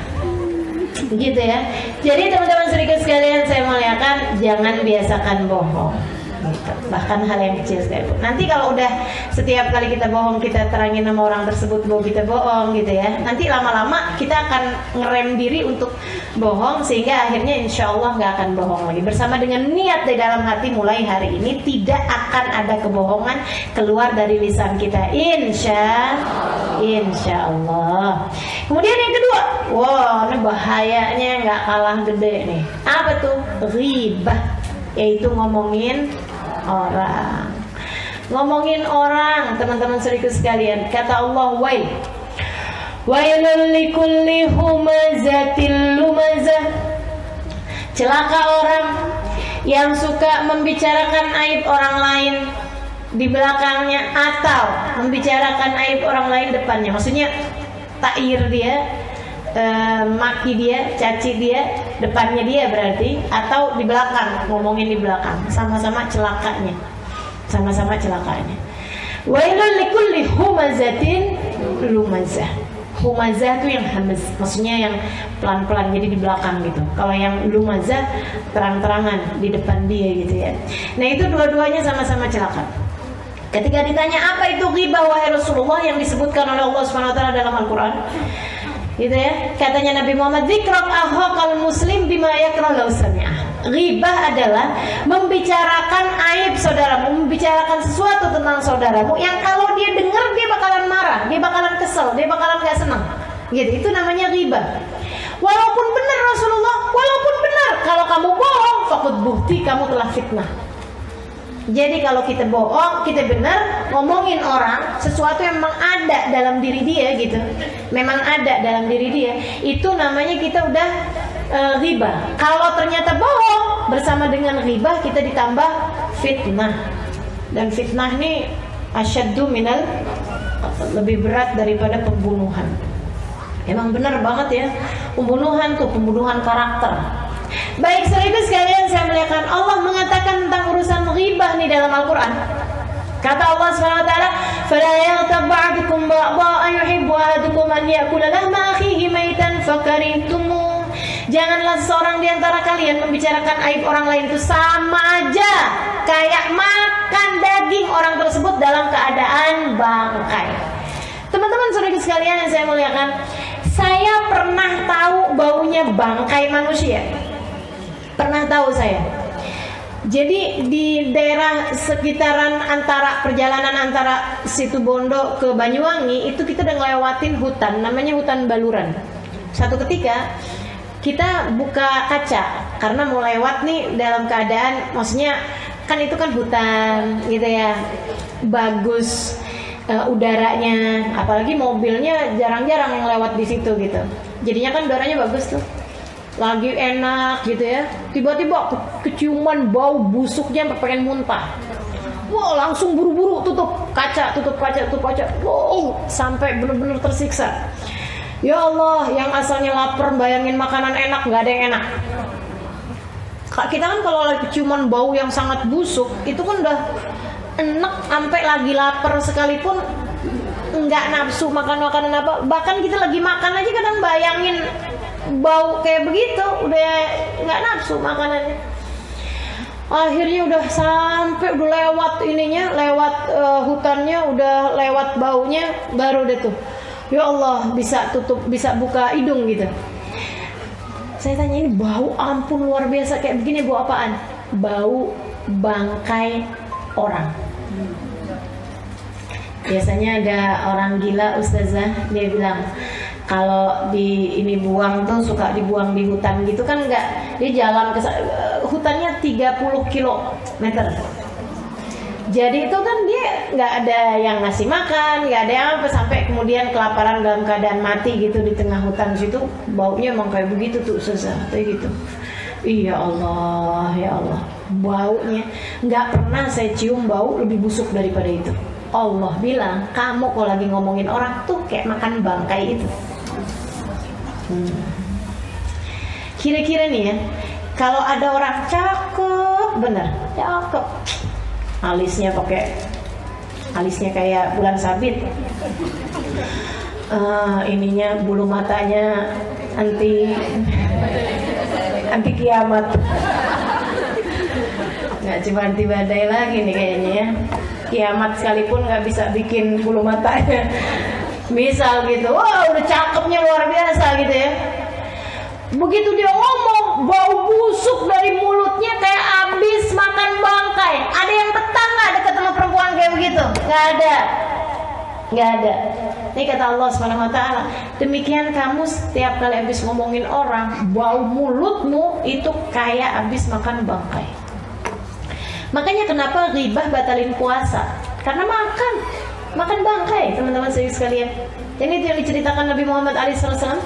begitu ya. Jadi teman-teman saudara sekalian, saya muliakan, jangan biasakan bohong. Bahkan hal yang kecil sekali. Nanti kalau udah setiap kali kita bohong, kita terangin sama orang tersebut bahwa kita bohong gitu ya, nanti lama-lama kita akan ngerem diri untuk bohong, sehingga akhirnya insya Allah nggak akan bohong lagi. Bersama dengan niat di dalam hati, mulai hari ini tidak akan ada kebohongan keluar dari lisan kita, insya Allah. Kemudian yang kedua, wah ini bahayanya nggak kalah gede nih. Apa tuh? Ghibah, yaitu ngomongin orang, teman-teman saudaraku sekalian. Kata Allah, wailul likulli humazatil lumazah, celaka orang yang suka membicarakan aib orang lain di belakangnya atau membicarakan aib orang lain depannya. Maksudnya ta'ir dia, maki dia, caci dia, depannya dia berarti, atau di belakang, ngomongin di belakang, sama-sama celakanya. Wailul likulli humazatin lumazah. Humazah tuh yang hamz, maksudnya yang pelan-pelan, jadi di belakang gitu. Kalau yang lumazah terang-terangan di depan dia gitu ya. Nah itu dua-duanya sama-sama celaka. Ketika ditanya apa itu ghibah wahai Rasulullah yang disebutkan oleh Allah Subhanahu wa taala dalam Al-Qur'an, gitu ya. Katanya Nabi Muhammad, "Dzikrak akhal muslim bima yakrah law sami'ah." Ghibah adalah membicarakan aib saudaramu, membicarakan sesuatu tentang saudaramu yang kalau dia dengar dia bakalan marah, dia bakalan kesel, dia bakalan gak senang. Gitu, itu namanya ghibah. Walaupun benar Rasulullah, walaupun benar, kalau kamu bohong, faqad bukti kamu telah fitnah. Jadi kalau kita bohong, kita benar ngomongin orang sesuatu yang memang ada dalam diri dia gitu, memang ada dalam diri dia, itu namanya kita udah ghibah. Kalau ternyata bohong bersama dengan ghibah, kita ditambah fitnah. Dan fitnah ini asyaddu minal, lebih berat daripada pembunuhan. Emang benar banget ya, pembunuhan tuh pembunuhan karakter. Baik, saudara sekalian, saya melihatkan Allah mengatakan tentang urusan ghibah nih dalam Al-Qur'an. Kata Allah Subhanahu wa taala, "Fala yaghtab ba'dukum ba'dha yuhibbu ahadukum an ya'kula lahma akhihi maitan fakarihtumu." Janganlah seorang di antara kalian membicarakan aib orang lain itu sama aja kayak makan daging orang tersebut dalam keadaan bangkai. Teman-teman saudara sekalian yang saya muliakan, saya pernah tahu baunya bangkai manusia. Pernah tahu saya. Jadi di daerah sekitaran perjalanan antara Situbondo ke Banyuwangi itu kita udah ngelewatin hutan, namanya hutan Baluran. Satu ketika kita buka kaca karena mau lewat nih dalam keadaan, maksudnya kan itu kan hutan gitu ya, bagus udaranya, apalagi mobilnya jarang-jarang yang lewat di situ gitu. Jadinya kan udaranya bagus tuh, lagi enak gitu ya. Tiba-tiba keciuman bau busuknya sampai pengen muntah. Wah, langsung buru-buru tutup kaca. Wow, sampai benar-benar tersiksa. Ya Allah, yang asalnya lapar bayangin makanan enak, nggak ada yang enak. Kita kan kalau lagi keciuman bau yang sangat busuk, itu kan udah enak, sampai lagi lapar sekalipun nggak nafsu makan makanan apa. Bahkan kita lagi makan aja kadang bayangin bau kayak begitu, udah nggak nafsu makanannya. Akhirnya udah sampai, udah lewat ininya, lewat hutannya, udah lewat baunya, baru deh tuh, ya Allah, bisa tutup, bisa buka hidung gitu. Saya tanya, ini bau ampun luar biasa kayak begini, bau apaan? Bau bangkai orang. Biasanya ada orang gila ustazah, dia bilang kalau di ini buang tuh suka dibuang di hutan gitu kan, enggak, dia jalan ke hutannya 30 kilometer. Jadi itu kan dia nggak ada yang ngasih makan, nggak ada yang apa, sampai kemudian kelaparan dalam keadaan mati gitu di tengah hutan situ. Baunya emang kayak begitu tuh susah, kayak gitu. Iya Allah, ya Allah, baunya nggak pernah saya cium bau lebih busuk daripada itu. Allah bilang, kamu kalau lagi ngomongin orang tuh kayak makan bangkai itu. Kira-kira nih ya, kalau ada orang cakep, bener cakep, alisnya kayak bulan sabit, ininya bulu matanya anti kiamat, nggak cuma anti badai lagi nih kayaknya ya. Kiamat sekalipun nggak bisa bikin bulu matanya. Misal gitu, wah udah cakepnya luar biasa gitu ya. Begitu dia ngomong, bau busuk dari mulutnya kayak abis makan bangkai. Ada yang betah nggak deket sama perempuan kayak begitu? Nggak ada. Ini kata Allah Subhanahu Wa Taala, demikian kamu setiap kali abis ngomongin orang, bau mulutmu itu kayak abis makan bangkai. Makanya kenapa ghibah batalin puasa? Karena makan bangkai, teman-teman sekalian. Dan itu yang diceritakan Nabi Muhammad SAW.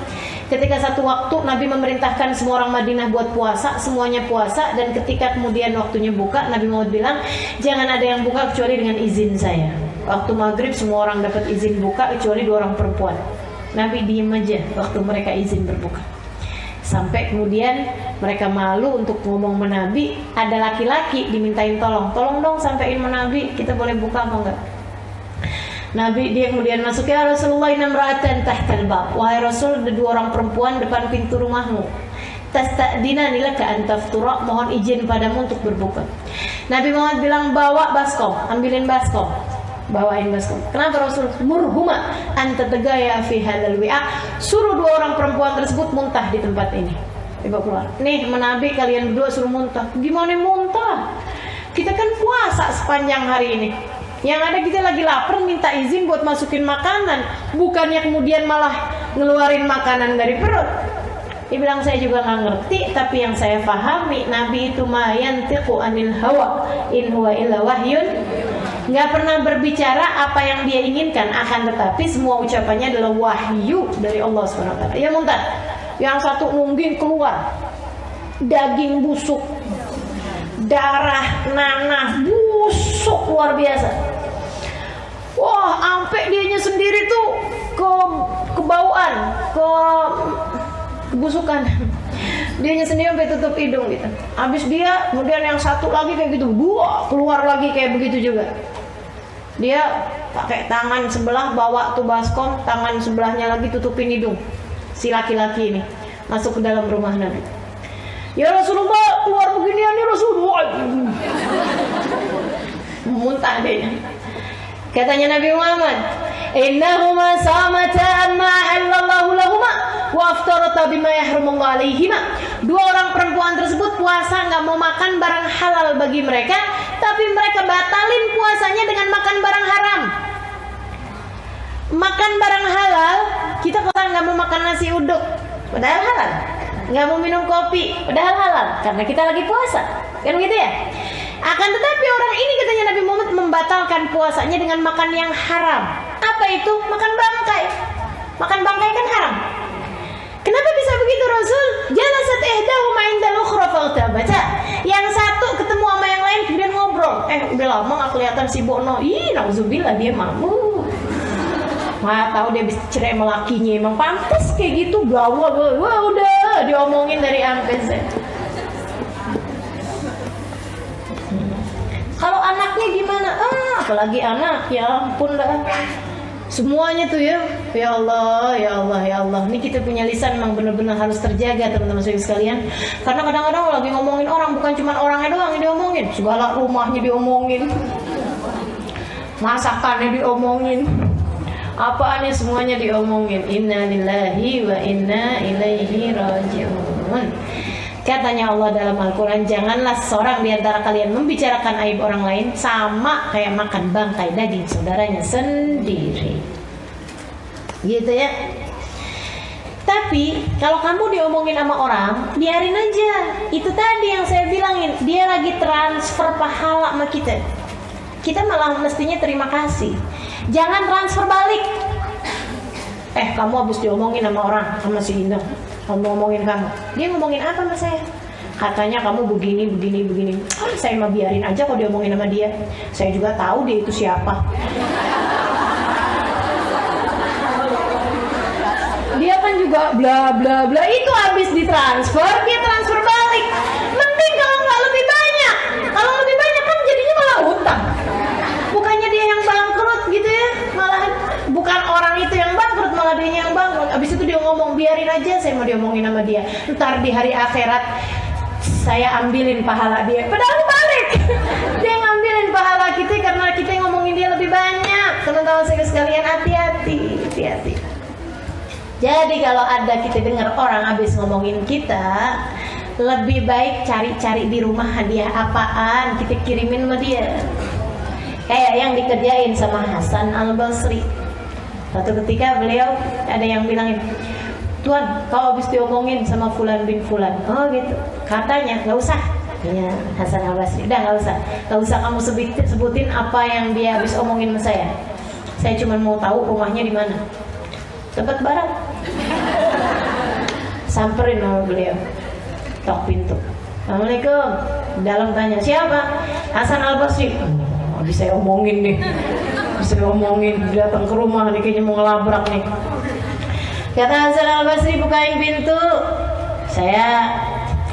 Ketika satu waktu Nabi memerintahkan semua orang Madinah buat puasa, semuanya puasa, dan ketika kemudian waktunya buka, Nabi Muhammad bilang, jangan ada yang buka kecuali dengan izin saya. Waktu maghrib semua orang dapat izin buka kecuali 2 orang perempuan. Nabi diem aja waktu mereka izin berbuka. Sampai kemudian mereka malu untuk ngomong sama Nabi. Ada laki-laki dimintain tolong dong sampein sama Nabi, kita boleh buka apa enggak? Nabi dia kemudian masuk, ya Rasulullah, inna imra'atan tahtal bab. Wahai Rasul, ada 2 orang perempuan depan pintu rumahmu. Tasta'dinani laka an taftura, mohon izin padamu untuk berbuka. Nabi Muhammad bilang, bawa baskom, ambilin baskom. Bawain baskom. Kenapa Rasul? Murhuma anta tegaya fi hadzal wi'a. Suruh 2 orang perempuan tersebut muntah di tempat ini. Ibu keluar. Nih, Nabi kalian berdua suruh muntah. Gimana muntah? Kita kan puasa sepanjang hari ini. Yang ada kita lagi lapar minta izin buat masukin makanan, bukannya kemudian malah ngeluarin makanan dari perut. Dia bilang, saya juga nggak ngerti, tapi yang saya pahami Nabi itu ma yantiqu anil hawa in huwa illa wahyun, nggak pernah berbicara apa yang dia inginkan, akan tetapi semua ucapannya adalah wahyu dari Allah SWT. Ya muntah. Yang satu nungging keluar daging busuk, darah nanah busuk luar biasa. Wah, ampe dianya sendiri tuh kebauan, kebusukan. Dianya sendiri sampai tutup hidung gitu. Habis dia, kemudian yang satu lagi kayak gitu, keluar lagi kayak begitu juga. Dia pakai tangan sebelah bawa tuh baskom, tangan sebelahnya lagi tutupin hidung si laki-laki ini, masuk ke dalam rumah Nabi. Ya Rasulullah, keluar beginian ya Rasulullah. Muntah dia. Katanya Nabi Muhammad, innahuma samata ma halallahu lahuma wa aftarata bima yahrumullah alaihima. 2 orang perempuan tersebut puasa nggak mau makan barang halal bagi mereka, tapi mereka batalin puasanya dengan makan barang haram. Makan barang halal, kita kalau nggak mau makan nasi uduk, padahal halal. Nggak mau minum kopi, padahal halal, karena kita lagi puasa, kan gitu ya. Akan tetapi orang ini, katanya Nabi Muhammad, membatalkan puasanya dengan makan yang haram. Apa itu? Makan bangkai. Makan bangkai kan haram. Kenapa bisa begitu Rasul? Jalasat ihdahuma indal ukhra fa'tabata. Yang satu ketemu sama yang lain kemudian ngobrol. Udah lama nggak kelihatan si Bono. Nauzubillah, dia mabuk. Nggak tahu dia bisa cerai sama lakinya. Emang pantas kayak gitu, gawa. Wah, udah diomongin dari ampes. Kalau anaknya gimana? Apalagi anak, ya ampun dah. Semuanya tuh ya Allah, ya Allah, ya Allah. Ini kita punya lisan memang benar-benar harus terjaga, teman-teman sekalian. Karena kadang-kadang lagi ngomongin orang, bukan cuma orangnya doang yang diomongin, segala rumahnya diomongin, masakannya diomongin, apaannya semuanya diomongin. Inna lillahi wa inna ilaihi raji'un. Katanya Allah dalam Al-Quran, janganlah seorang di antara kalian membicarakan aib orang lain sama kayak makan bangkai daging saudaranya sendiri. Gitu ya. Tapi kalau kamu diomongin sama orang, biarin aja. Itu tadi yang saya bilangin, dia lagi transfer pahala sama kita. Kita malah mestinya terima kasih. Jangan transfer balik. Kamu habis diomongin sama orang, sama si Indah. Kamu ngomongin kamu, dia ngomongin apa sama saya? Katanya kamu begini. Saya mah biarin aja kalau dia ngomongin sama dia. Saya juga tahu dia itu siapa. Dia kan juga bla bla bla. Itu habis ditransfer, dia transfer balik. Mending kalau nggak lebih banyak. Kalau lebih banyak kan jadinya malah utang. Bukannya dia yang bangkrut gitu ya, malah bukan orang itu yang bangkrut, malah dia yang bangkrut. Abis itu dia ngomong, biarin aja, saya mau diomongin sama dia. Ntar di hari akhirat saya ambilin pahala dia. Padahal balik. Dia ngambilin pahala kita karena kita ngomongin dia lebih banyak. Teman-teman sekalian, hati-hati. Jadi kalau ada kita dengar orang habis ngomongin kita, lebih baik cari-cari di rumah hadiah apaan kita kirimin sama dia. Kayak yang dikerjain sama Hasan Al-Basri. Suatu ketika beliau ada yang bilangin, Tuan, kau habis diomongin sama Fulan bin Fulan. Oh gitu. Katanya nggak usah. Ya, Hasan Al-Basri, udah nggak usah kamu sebutin apa yang dia habis omongin sama saya. Saya cuma mau tahu rumahnya di mana. Dapat barang. Samperin sama beliau. Tok pintu. Assalamualaikum. Dalam tanya, siapa? Hasan Al-Basri. Habis saya omongin nih. Datang ke rumah nih, kayaknya mau ngelabrak nih. Kata Hasan Al-Basri, bukain pintu.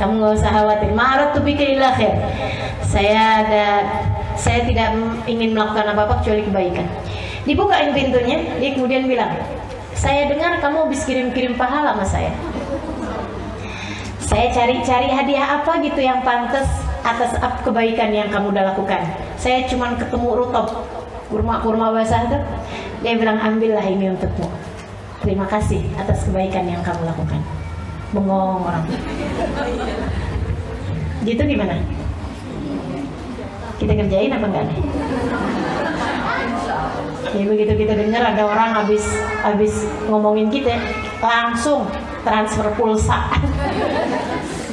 Kamu nggak usah khawatir. Ma'arad tu bika illa khair. Saya tidak ingin melakukan apa-apa kecuali kebaikan. Dibukain pintunya, dia kemudian bilang, saya dengar kamu habis kirim-kirim pahala sama saya. Saya cari-cari hadiah apa gitu yang pantas atas kebaikan yang kamu udah lakukan. Saya cuman ketemu rutop, kurma basah tuh. Dia bilang, ambillah ini untukmu. Terima kasih atas kebaikan yang kamu lakukan. Bengong orang. Gitu gimana? Kita kerjain apa enggak nih? Ya begitu kita dengar ada orang habis ngomongin kita, langsung transfer pulsa.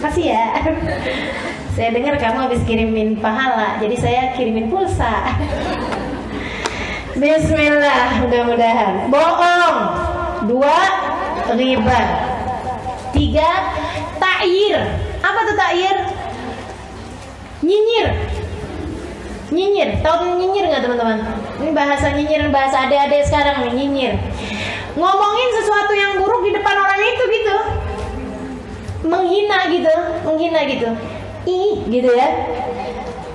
Makasih ya. Saya dengar kamu habis kirimin pahala, jadi saya kirimin pulsa. Bismillah, mudah-mudahan. Bohong. 2, riba. 3, ta'yir. Apa tuh ta'yir? Nyinyir. Nyinyir. Tahu nyinyir nggak teman-teman? Ini bahasa nyinyir, bahasa adik-adik sekarang nih, nyinyir. Ngomongin sesuatu yang buruk di depan orang itu gitu. Menghina gitu. Ih, gitu ya.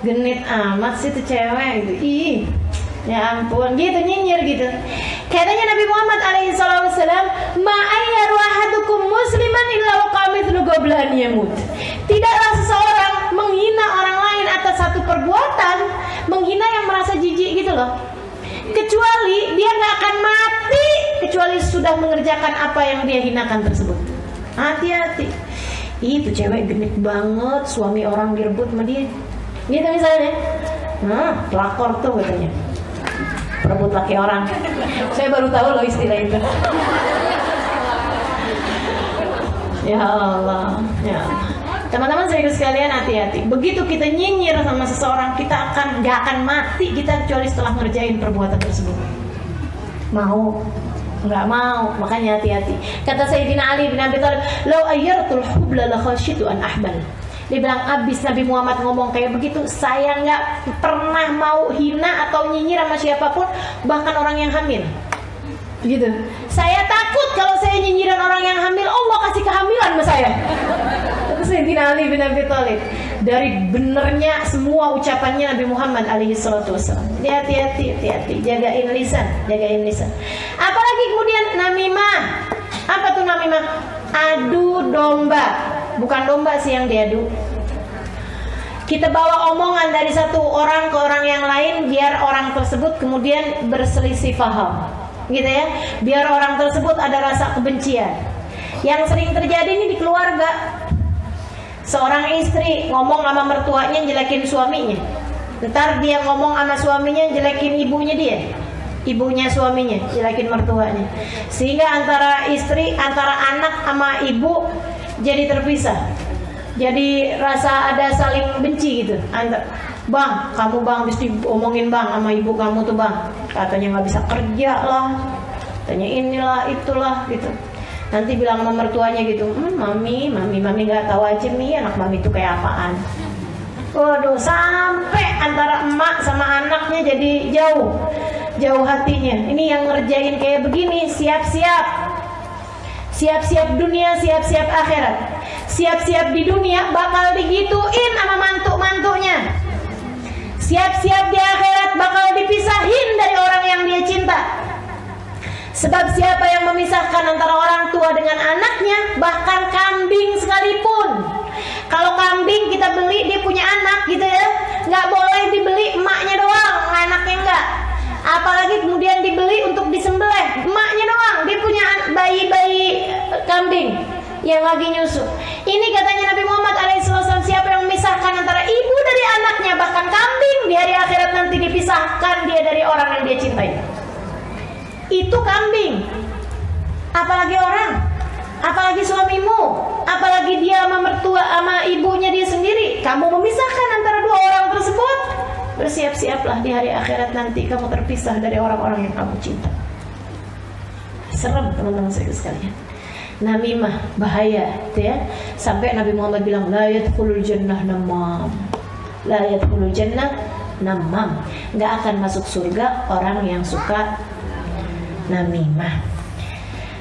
Genit amat sih tuh cewek gitu. Ih. Ya ampun, gitu nyinyir gitu. Katanya Nabi Muhammad alaihi wasallam, "Ma'ayyaru ahadukum musliman illa waqamithlu qabla an yamut." Tidaklah seseorang menghina orang lain atas satu perbuatan, menghina yang merasa jijik gitu loh. Kecuali dia nggak akan mati kecuali sudah mengerjakan apa yang dia hinakan tersebut. Hati-hati. Itu cewek genit banget, suami orang direbut sama dia. Gitu misalnya. Pelakor tuh katanya. Perebut laki orang. Saya baru tahu loh istilah itu. Ya Allah, ya Allah. Teman-teman saya sekalian, hati-hati. Begitu kita nyinyir sama seseorang, kita gak akan mati kita kecuali setelah ngerjain perbuatan tersebut. Mau? Nggak mau, makanya hati-hati. Kata Sayyidina Ali bin Abi Thalib, "Lau ayyartul hubla la khasyitu an ahbal." Dia bilang, abis Nabi Muhammad ngomong kayak begitu, saya nggak pernah mau hina atau nyinyir sama siapapun, bahkan orang yang hamil. Gitu. Saya takut kalau saya nyinyiran orang yang hamil, Allah kasih kehamilan sama saya. Itu Sayyidina Ali bin Abi Thalib. Dari benernya semua ucapannya Nabi Muhammad alaihi salatu wassalam. Hati-hati, jagain lisan. Apalagi kemudian namimah. Apa tuh namimah? Adu domba. Bukan domba sih yang diadu. Kita bawa omongan dari satu orang ke orang yang lain biar orang tersebut kemudian berselisih paham. Gitu ya. Biar orang tersebut ada rasa kebencian. Yang sering terjadi ini di keluarga. Seorang istri ngomong sama mertuanya jelekin suaminya. Ntar dia ngomong sama suaminya jelekin ibunya dia. Ibunya suaminya jelekin mertuanya. Sehingga antara anak sama ibu jadi terpisah. Jadi rasa ada saling benci gitu. Bang, kamu bang habis diomongin bang sama ibu kamu tuh bang. Katanya nggak bisa kerja lah. Katanya inilah itulah gitu. Nanti bilang sama mertuanya gitu, mami nggak tahu aja nih anak mami itu kayak apaan. Waduh, sampai antara emak sama anaknya jadi jauh hatinya. Ini yang ngerjain kayak begini, siap-siap dunia, siap-siap akhirat. Siap-siap di dunia bakal digituin sama mantu-mantunya. Siap-siap di akhirat bakal dipisahin dari orang yang dia cinta. Sebab siapa yang memisahkan antara orang tua dengan anaknya, bahkan kambing sekalipun. Kalau kambing kita beli, dia punya anak gitu ya, nggak boleh dibeli emaknya doang, anaknya enggak. Apalagi kemudian dibeli untuk disembelih, emaknya doang, dia punya bayi kambing yang lagi nyusu. Ini katanya Nabi Muhammad alaihissalam, siapa yang memisahkan antara ibu dari anaknya, bahkan kambing, di hari akhirat nanti dipisahkan dia dari orang yang dia cintai. Itu kambing. Apalagi orang, apalagi suamimu, apalagi dia sama mertua sama ibunya dia sendiri. Kamu memisahkan antara dua orang tersebut, bersiap-siaplah di hari akhirat nanti kamu terpisah dari orang-orang yang kamu cinta. Serem teman-teman saya sekalian. Namimah bahaya, gitu ya. Sampai Nabi Muhammad bilang, la yadkhulul jannah namam. La yadkhulul jannah namam. Enggak akan masuk surga orang yang suka namimah.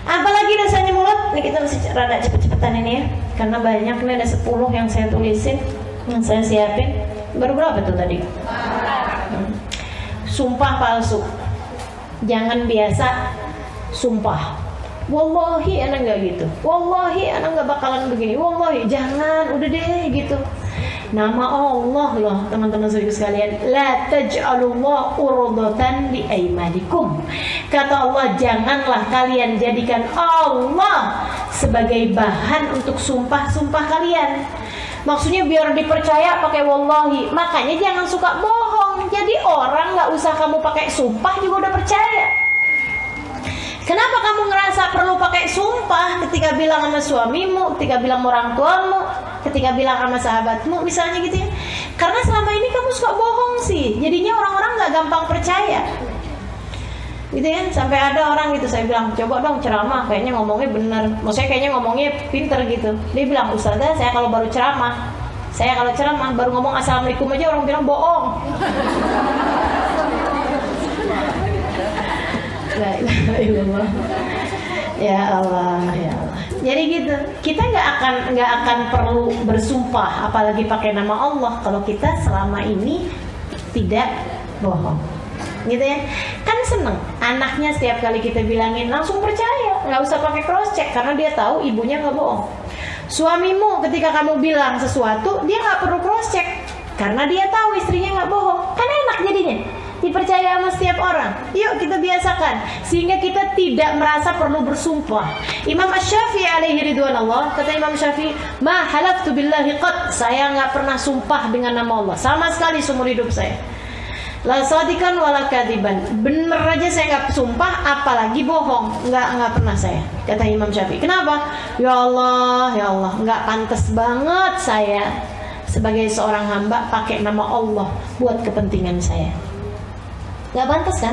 Apalagi dosanya mulut. Ini kita mesti rada cepet-cepetan ini ya, karena banyak nih, ada 10 yang saya tulisin, yang saya siapin. Baru berapa tuh tadi? Sumpah palsu. jangan biasa sumpah. Wallahi anak nggak gitu. Wallahi anak nggak bakalan begini. Wallahi, jangan, udah deh gitu. Nama Allah loh teman-teman saudara sekalian, la taj'alullah urdatan li aymanikum. Kata Allah, janganlah kalian jadikan Allah sebagai bahan untuk sumpah-sumpah kalian. Maksudnya biar dipercaya pakai wallahi. Makanya jangan suka bohong. Jadi orang nggak usah kamu pakai sumpah juga udah percaya. Kenapa kamu ngerasa perlu pakai sumpah ketika bilang sama suamimu, ketika bilang orang tuamu, ketika bilang sama sahabatmu, misalnya gitu ya? Karena selama ini kamu suka bohong sih, jadinya orang-orang nggak gampang percaya, gitu ya. Sampai ada orang gitu, saya bilang coba dong ceramah, kayaknya ngomongnya bener, maksudnya kayaknya ngomongnya pinter gitu. Dia bilang, Ustazah, saya kalau ceramah baru ngomong assalamualaikum aja orang bilang bohong. La ilaha illallah. Ya Allah, ya Allah. Jadi gitu, kita nggak akan perlu bersumpah, apalagi pakai nama Allah kalau kita selama ini tidak bohong, gitu ya. Kan seneng anaknya setiap kali kita bilangin langsung percaya, nggak usah pakai cross check karena dia tahu ibunya nggak bohong. Suamimu ketika kamu bilang sesuatu dia nggak perlu cross check karena dia tahu istrinya nggak bohong, kan enak jadinya. Dipercaya sama setiap orang. Yuk kita biasakan sehingga kita tidak merasa perlu bersumpah. Imam Asy-Syafi'i alaihi ridwanullah, kata Imam Syafi'i, ma halaftu billahi qad, saya nggak pernah sumpah dengan nama Allah sama sekali seumur hidup saya. La sadikan wala kadiban, bener aja saya nggak sumpah, apalagi bohong, nggak pernah saya, kata Imam Syafi'i. Kenapa? Ya Allah, nggak pantas banget saya sebagai seorang hamba pakai nama Allah buat kepentingan saya. Gak pantas kan?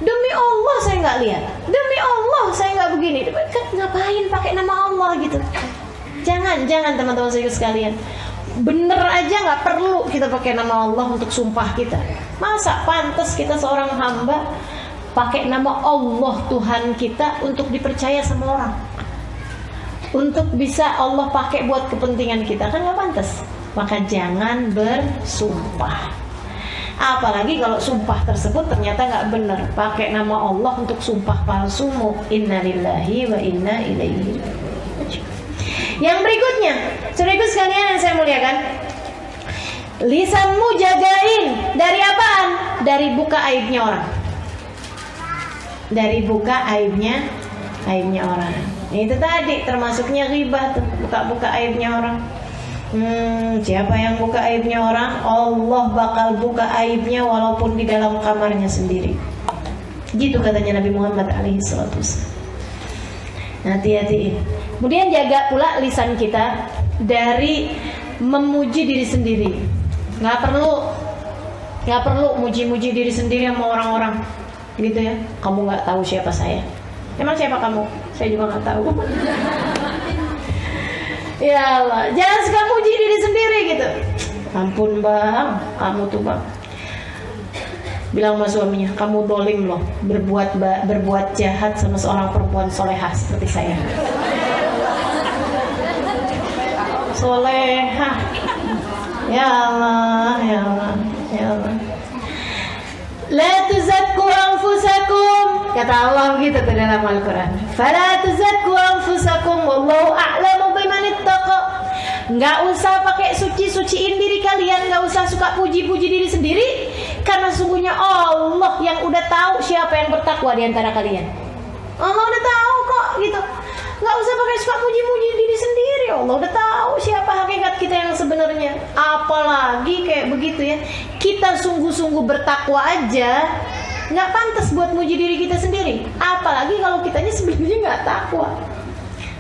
Demi Allah saya nggak lihat, demi Allah saya nggak begini. Ngapain pakai nama Allah gitu? Jangan teman-teman sekalian. Bener aja nggak perlu kita pakai nama Allah untuk sumpah kita. Masa pantas kita seorang hamba pakai nama Allah Tuhan kita untuk dipercaya sama orang, untuk bisa Allah pakai buat kepentingan kita, kan nggak pantas. Maka jangan bersumpah. Apalagi kalau sumpah tersebut ternyata nggak benar, pakai nama Allah untuk sumpah palsumu. Innalillahi wa inna ilaihi raji'un. Yang berikutnya, saudaraku sekalian yang saya muliakan, lisanmu jagain dari apaan? Dari buka aibnya orang. Dari buka aibnya orang. Itu tadi termasuknya ghibah tuh, buka aibnya orang. Siapa yang buka aibnya orang, Allah bakal buka aibnya walaupun di dalam kamarnya sendiri. Gitu katanya Nabi Muhammad alaihissalatu wassalam. Hati-hati. Kemudian jaga pula lisan kita dari memuji diri sendiri. Nggak perlu muji-muji diri sendiri sama orang-orang, gitu ya. Kamu nggak tahu siapa saya. Emang siapa kamu? Saya juga nggak tahu. Ya Allah, jangan suka muji diri sendiri gitu. Ampun bang, kamu tuh bang, bilang sama suaminya, kamu dolim loh, berbuat jahat sama seorang perempuan solehah seperti saya. Solehah. Ya Allah, ya Allah, ya Allah. La tuzakku anfusakum, kata Allah begitu dalam Al-Quran. Fala tuzakku anfusakum wallahu a'lamu biman ittaqa. Nggak usah pakai suci-suciin diri kalian, nggak usah suka puji-puji diri sendiri, karena sungguhnya Allah yang udah tahu siapa yang bertakwa di antara kalian. Allah udah tahu kok gitu. Nggak usah pakai suka puji-puji diri sendiri. Allah udah tahu siapa hakikat kita yang sebenarnya. Apalagi kayak begitu ya, kita sungguh-sungguh bertakwa aja nggak pantas buat muji diri kita sendiri. Apalagi kalau kitanya sebenarnya nggak takwa,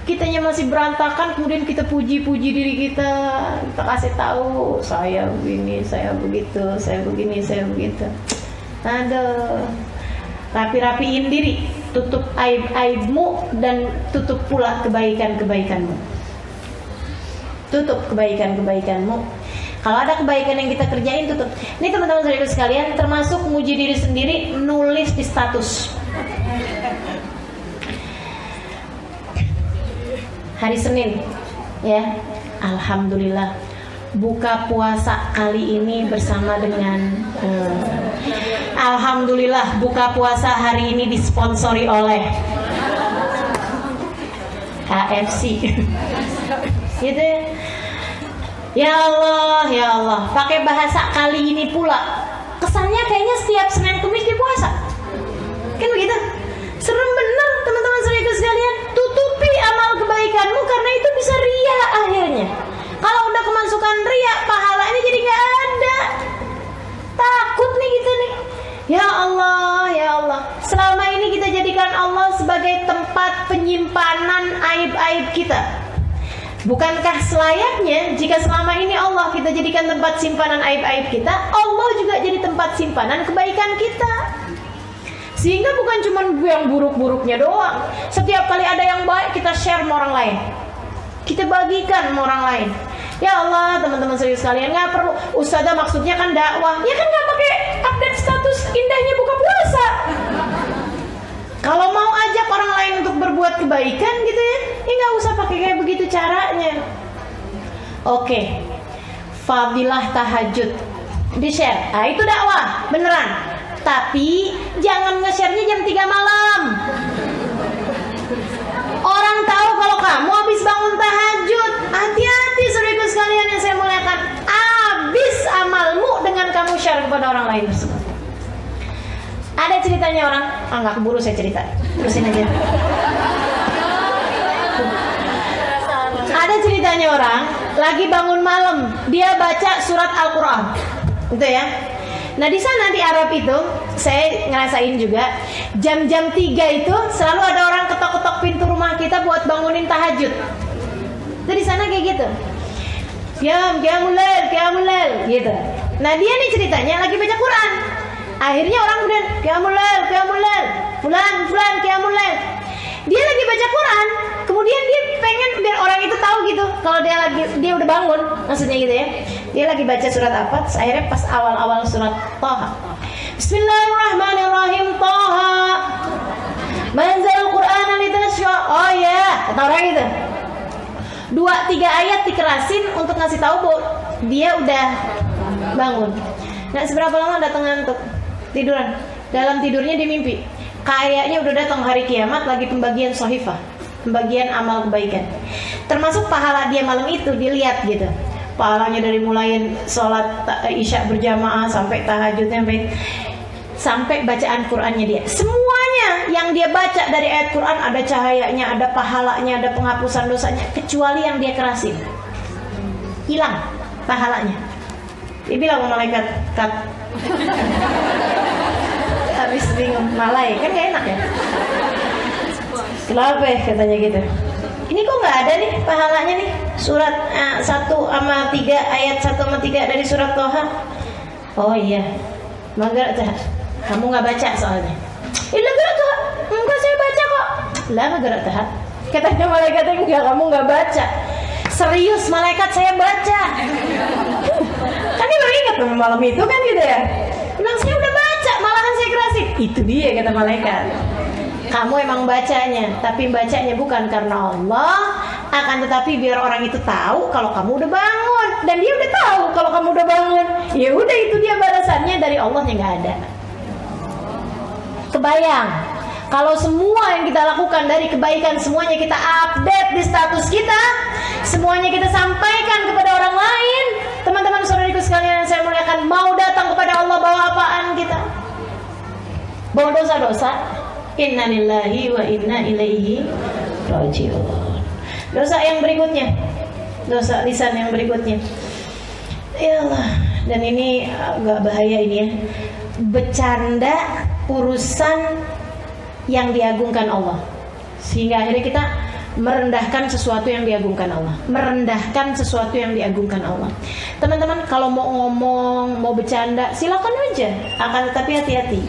kitanya masih berantakan, kemudian kita puji-puji diri kita kasih tahu saya begini, saya begitu, saya begini, saya begitu. Aduh, rapi-rapiin diri, tutup aib-aibmu dan tutup pula kebaikan-kebaikanmu. Tutup kebaikan-kebaikanmu. Kalau ada kebaikan yang kita kerjain, tutup. Ini teman-teman saudara sekalian, termasuk muji diri sendiri, nulis di status. Hari Senin, ya, alhamdulillah buka puasa kali ini bersama dengan Alhamdulillah buka puasa hari ini disponsori oleh KFC. Gitu ya. Ya Allah, ya Allah. Pakai bahasa kali ini pula. Kesannya kayaknya setiap Senin Kamis di puasa. Kan begitu? Serem bener teman-teman saudaraku sekalian. Tutupi amal kebaikanmu karena itu bisa ria akhirnya. Kalau udah kemasukan ria, pahalanya jadi gak ada. Takut nih kita nih. Ya Allah, ya Allah. Selama ini kita jadikan Allah sebagai tempat penyimpanan aib-aib kita. Bukankah selayaknya jika selama ini Allah kita jadikan tempat simpanan aib-aib kita, Allah juga jadi tempat simpanan kebaikan kita. Sehingga bukan cuma yang buruk-buruknya doang. Setiap kali ada yang baik kita share sama orang lain, kita bagikan sama orang lain. Ya Allah, teman-teman serius sekalian, nggak perlu. Ustazah maksudnya kan dakwah. Ya kan nggak pakai update status indahnya buka puasa. Kalau mau ajak orang lain untuk berbuat kebaikan gitu ya, nggak usah pakai kayak begitu caranya. Oke, fadilah tahajud di-share. Nah, itu dakwah, beneran. Tapi jangan nge-share-nya jam 3 malam. Orang tahu kalau kamu habis bangun tahajud. Hati-hati saudaraku sekalian yang saya muliakan. Habis amalmu dengan kamu share kepada orang lain tersebut. Ada ceritanya orang, nggak keburu saya cerita, terusin aja. Ada ceritanya orang lagi bangun malam, dia baca surat Al-Quran, gitu ya. Nah di sana di Arab itu, saya ngerasain juga, jam-jam 3 itu selalu ada orang ketok-ketok pintu rumah kita buat bangunin tahajud. Itu di sana kayak gitu. Qiyamul lail, gitu. Nah dia nih ceritanya lagi baca Quran. Akhirnya orang kemudian Qiyamul lail, fulan Qiyamul lail. Dia lagi baca Quran, kemudian dia pengen biar orang itu tahu gitu kalau dia udah bangun, maksudnya gitu ya. Dia lagi baca surat apa? Akhirnya pas awal-awal surat Thaha. Bismillahirrahmanirrahim. Thaha. Manzal Qur'an litashqa. Oh ya, kata orang gitu. 2-3 ayat dikerasin untuk ngasih tahu bahwa dia udah bangun. Nah, seberapa lama datang ngantuk, tiduran. Dalam tidurnya dia mimpi kayaknya udah datang hari kiamat, lagi pembagian sohifah, pembagian amal kebaikan. Termasuk pahala dia malam itu dilihat gitu. Pahalanya dari mulai sholat isya berjamaah sampai tahajudnya, sampai bacaan Qur'annya dia. Semuanya yang dia baca dari ayat Qur'an ada cahayanya, ada pahalanya, ada penghapusan dosanya, kecuali yang dia kerasin. Hilang pahalanya. Dia bilang sama malaikat, "Kat." Habis bingung, malai kan gak enak ya. Kenapa ya katanya gitu. Ini kok gak ada nih pahalanya nih. Surat 1-3 ayat 1-3 dari surat Thaha. Oh iya, Magar Thaha, kamu gak baca soalnya. Iya Magar Thaha, enggak saya baca kok. Lah Magar Thaha, katanya malaikatnya enggak, kamu gak baca. Serius malaikat saya baca. Kan dia baru ingat malam itu kan gitu ya. Bilang saya udah baca, malahan saya kerasin. Itu dia kata malaikat. Kamu emang bacanya, tapi bacanya bukan karena Allah, akan tetapi biar orang itu tahu kalau kamu udah bangun. Dan dia udah tahu kalau kamu udah bangun. Ya udah, itu dia balasannya dari Allah yang nggak ada. Kebayang kalau semua yang kita lakukan dari kebaikan semuanya kita update di status kita, semuanya kita sampaikan kepada orang lain. Teman-teman saudariku sekalian yang saya muliakan, mau datang kepada Allah bawa apaan kita? Bawa dosa-dosa. Inna lillahi wa inna ilaihi raji'un. Dosa yang berikutnya, dosa lisan yang berikutnya. Ya Allah, dan ini agak bahaya ini ya. Bercanda urusan yang diagungkan Allah, sehingga akhirnya kita merendahkan sesuatu yang diagungkan Allah. Merendahkan sesuatu yang diagungkan Allah. Teman-teman, kalau mau ngomong, mau bercanda, silakan aja. Akan tetapi hati-hati.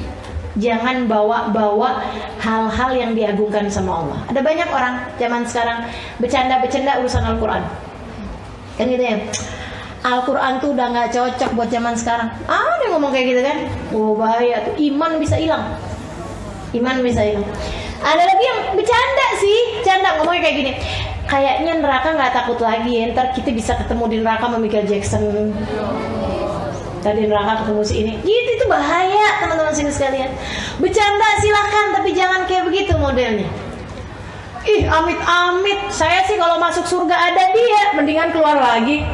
Jangan bawa-bawa hal-hal yang diagungkan sama Allah. Ada banyak orang zaman sekarang bercanda-bercanda urusan Al-Quran. Kan gitu ya. Al-Quran tuh udah gak cocok buat zaman sekarang. Dia ngomong kayak gitu kan. Oh bahaya tuh, iman bisa hilang. Iman bisa hilang. Ada lagi yang bercanda sih, canda ngomongnya kayak gini. Kayaknya neraka nggak takut lagi ya, ntar kita bisa ketemu di neraka sama Michael Jackson. tadi neraka ketemu si ini. Itu bahaya teman-teman sekalian. Bercanda silakan, tapi jangan kayak begitu modelnya. Ih, amit-amit, saya sih kalau masuk surga ada dia, mendingan keluar lagi.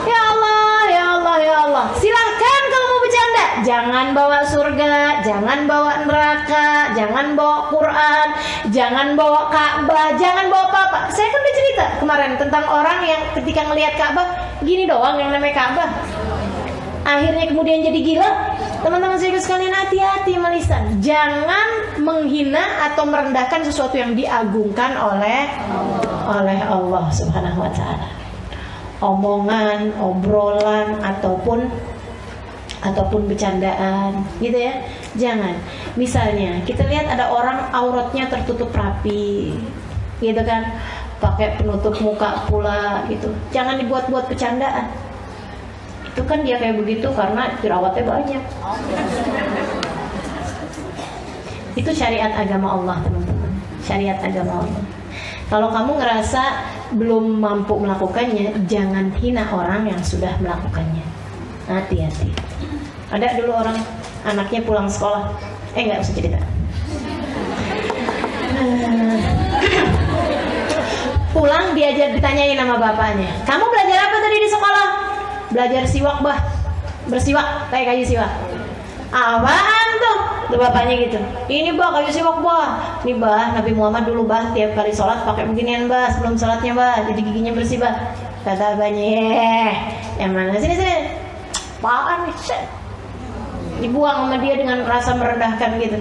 Ya Allah, ya Allah, ya Allah. Silakan kalau mau bercanda, jangan bawa surga, jangan bawa neraka, jangan bawa Quran, jangan bawa Ka'bah, jangan bawa apa-apa. Saya kan udah cerita kemarin tentang orang yang ketika ngelihat Ka'bah, gini doang yang namanya Ka'bah. Akhirnya kemudian jadi gila. Teman-teman sekalian, hati-hati melisan. Jangan menghina atau merendahkan sesuatu yang diagungkan oleh Allah Subhanahu wa taala. Omongan, obrolan ataupun bercandaan gitu ya. Jangan. Misalnya, kita lihat ada orang auratnya tertutup rapi. Gitu kan? Pakai penutup muka pula gitu. Jangan dibuat-buat bercandaan. Itu kan dia kayak begitu karena jerawatnya banyak. Itu syariat agama Allah, teman-teman. Syariat agama Allah. Kalau kamu ngerasa belum mampu melakukannya, jangan hina orang yang sudah melakukannya. Hati-hati. Ada dulu orang anaknya pulang sekolah. Nggak usah cerita. Pulang ditanyain sama bapaknya, kamu belajar apa tadi di sekolah? Belajar siwak bah, bersiwak kayak kayu siwak. Apaan tuh? Tuh bapaknya gitu. Ini bah kayu siwak bah. Ini bah Nabi Muhammad dulu bah tiap kali sholat pakai beginian bah sebelum sholatnya bah. Jadi giginya bersih bah. Kata abahnya, yang mana sini. Apaan nih? Dibuang sama dia dengan rasa merendahkan gitu.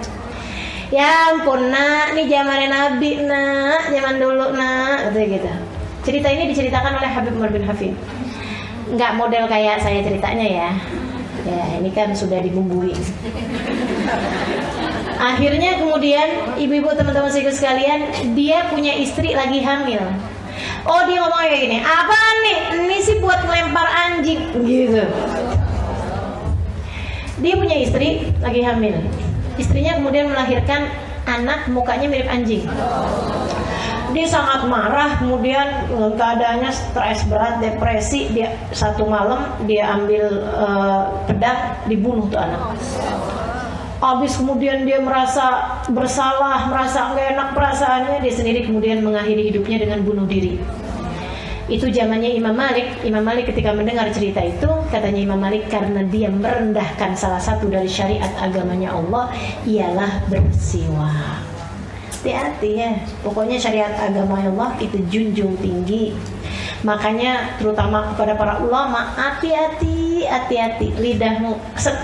Ya ampun nak, ini zamannya Nabi nak, zaman dulu nak, gitu. Cerita ini diceritakan oleh Habib Umar bin Hafid. Nggak model kayak saya ceritanya ya. Ya ini kan sudah dibumbui. Akhirnya kemudian ibu-ibu teman-teman sekalian, dia punya istri lagi hamil. Oh dia ngomong kayak gini, apaan nih? Ini sih buat melempar anjing gitu. Dia punya istri lagi hamil. Istrinya kemudian melahirkan anak mukanya mirip anjing. Dia sangat marah, kemudian keadaannya stres berat, depresi. Dia satu malam dia ambil pedang, dibunuh tuh anak. Habis kemudian dia merasa bersalah, merasa nggak enak perasaannya, dia sendiri kemudian mengakhiri hidupnya dengan bunuh diri. Itu zamannya Imam Malik. Imam Malik ketika mendengar cerita itu, katanya Imam Malik, karena dia merendahkan salah satu dari syariat agamanya Allah, ialah bersiwak. Hati-hati ya, pokoknya syariat agama Allah itu junjung tinggi. Makanya terutama kepada para ulama, hati-hati lidahmu keset.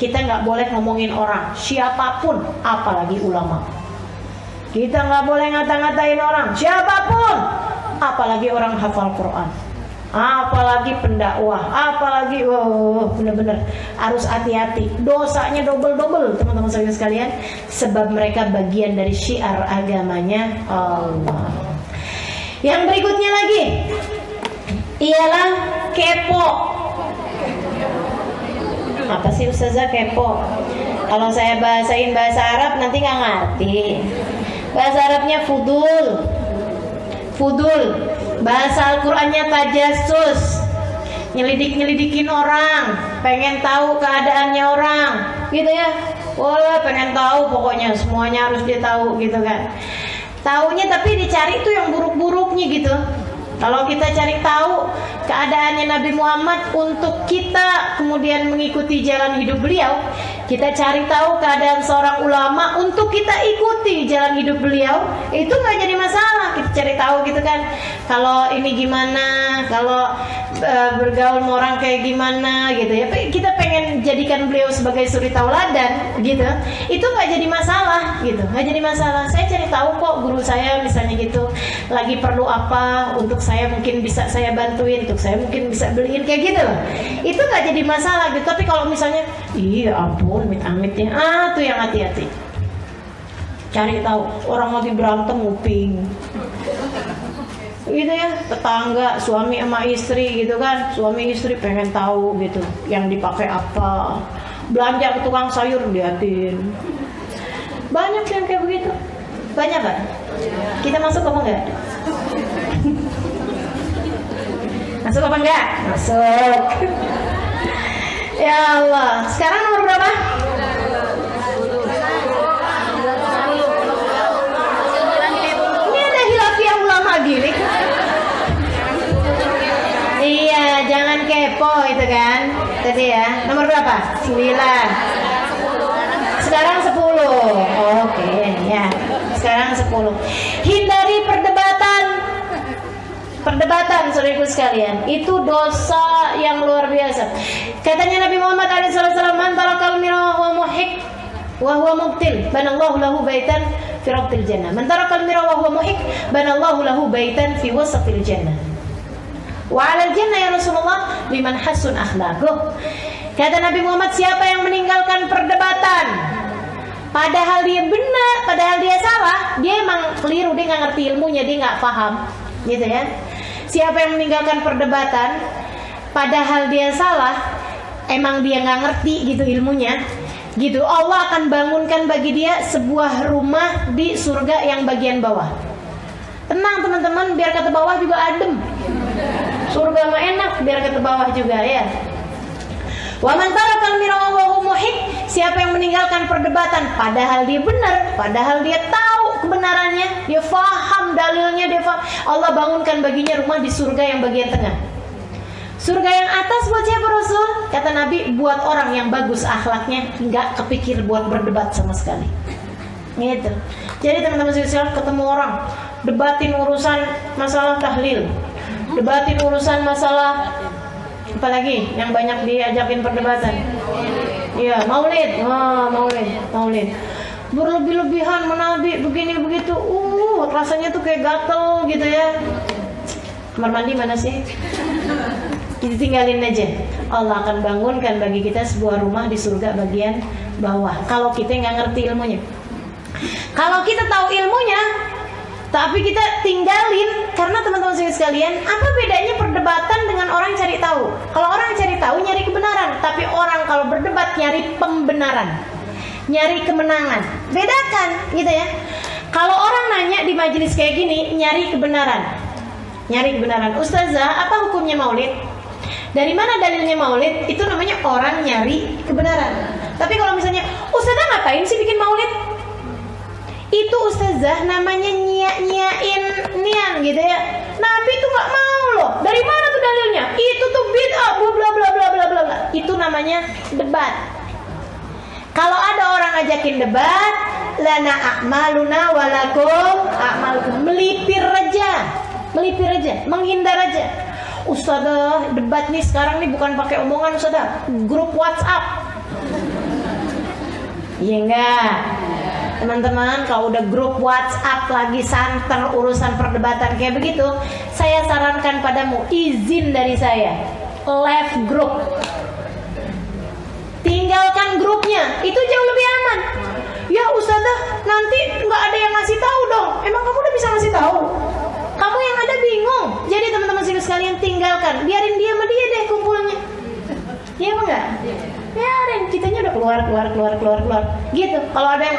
Kita nggak boleh ngomongin orang, siapapun, apalagi ulama. Kita nggak boleh ngata-ngatain orang, siapapun, apalagi orang hafal Quran, apalagi pendakwah, apalagi bener-bener harus hati-hati. Dosanya double teman-teman sekalian, sebab mereka bagian dari syiar agamanya Allah. Yang berikutnya lagi ialah kepo. Apa sih Ustazah kepo? Kalau saya bahasain bahasa Arab nanti nggak ngerti. Bahasa Arabnya fudul. Bahasa Al-Qur'annya tajassus. Nyelidikin orang, pengen tahu keadaannya orang, gitu ya. Wah, pengen tahu pokoknya semuanya harus dia tahu gitu kan. Taunya tapi dicari tuh yang buruk-buruknya gitu. Kalau kita cari tahu keadaannya Nabi Muhammad untuk kita kemudian mengikuti jalan hidup beliau, kita cari tahu keadaan seorang ulama untuk kita ikuti jalan hidup beliau, itu nggak jadi masalah. Kita cari tahu gitu kan, kalau ini gimana, kalau bergaul sama orang kayak gimana gitu ya. Kita pengen jadikan beliau sebagai suri tauladan gitu, itu nggak jadi masalah gitu, nggak jadi masalah. Saya cari tahu kok guru saya misalnya gitu lagi perlu apa, untuk saya mungkin bisa saya bantuin, untuk saya mungkin bisa beliin kayak gitu loh. Itu nggak jadi masalah gitu. Tapi kalau misalnya, iya ampun, amit-amit ya, tuh yang hati-hati. Cari tahu orang lagi berantem nguping, gitu ya, tetangga suami sama istri gitu kan, suami istri pengen tahu gitu yang dipakai apa, belanja ke tukang sayur liatin. Banyak yang kayak begitu. Banyak kan? Kita masuk apa enggak? Masuk apa enggak? Masuk. Ya Allah. Sekarang nomor berapa? Ini ada hilafiyah ulama gini. Iya, jangan kepo itu kan. Tadi ya. Nomor berapa? 9. Sekarang 10. Oke, ya. Sekarang 10. Hindari perdebatan. Perdebatan, saudaraku sekalian, itu dosa yang luar biasa. Katanya Nabi Muhammad SAW, "Man tarakal mira wa muhik wa huwa mubtil, banallahu lahu baitan fi rabtil jannah. Man tarakal mira wa huwa muhik, banallahu lahu baitan fi wasatil jannah." Wa 'alal jannah ya Rasulullah liman hasun akhlaquh. Kata Nabi Muhammad, siapa yang meninggalkan perdebatan padahal dia benar, padahal dia salah, dia emang keliru, dia nggak ngerti ilmunya, dia nggak paham, gitu ya. Siapa yang meninggalkan perdebatan padahal dia salah, emang dia nggak ngerti gitu ilmunya, gitu, Allah akan bangunkan bagi dia sebuah rumah di surga yang bagian bawah. Tenang teman-teman, biar kata bawah juga adem. Surga mah enak, biar kata bawah juga ya. Wa man tarakal mira wa huwa muhik, siapa yang meninggalkan perdebatan padahal dia benar, padahal dia tahu kebenarannya, dia faham dalilnya, dia faham, Allah bangunkan baginya rumah di surga yang bagian tengah. Surga yang atas buat siapa Rasul? Kata Nabi, buat orang yang bagus akhlaknya, nggak kepikir buat berdebat sama sekali. Gitu. Jadi teman-teman sekalian, ketemu orang debatin urusan masalah tahlil, debatin urusan masalah apalagi yang banyak diajakin perdebatan. Iya, maulid. Maulid. Berlebih-lebihan menabi begini begitu. Rasanya tuh kayak gatel gitu ya. Kamar mandi mana sih? Ditinggalin aja. Allah akan bangunkan bagi kita sebuah rumah di surga bagian bawah. Kalau kita nggak ngerti ilmunya. Kalau kita tahu ilmunya, tapi kita tinggalin, karena teman-teman sekalian, apa bedanya perdebatan dengan orang cari tahu? Kalau orang cari tahu nyari kebenaran, tapi orang kalau berdebat nyari pembenaran, nyari kemenangan. Bedakan, gitu ya. Kalau orang nanya di majelis kayak gini, nyari kebenaran. Ustazah, apa hukumnya maulid? Dari mana dalilnya maulid? Itu namanya orang nyari kebenaran. Tapi kalau misalnya, Ustazah ngapain sih bikin maulid? Itu ustazah namanya nyiain nian gitu ya. Nabi itu nggak mau loh. Dari mana tuh dalilnya? Itu tuh bid'ah, bla bla bla bla bla bla. Itu namanya debat. Kalau ada orang ajakin debat, lana a'maluna walakum a'malukum, melipir aja, menghindar aja. Ustazah, debat nih sekarang nih bukan pakai omongan ustazah, grup WhatsApp. Iya enggak? Teman-teman, kalau udah grup WhatsApp lagi santer urusan perdebatan kayak begitu, saya sarankan padamu, izin dari saya, left group, tinggalkan grupnya, itu jauh lebih aman. Ya ustazah, nanti nggak ada yang ngasih tahu dong. Emang kamu udah bisa ngasih tahu? Kamu yang ada bingung. Jadi teman-teman sekalian, tinggalkan, biarin dia sama dia deh kumpulnya. Iya apa enggak? Biarin, kitanya udah keluar gitu. Kalau ada yang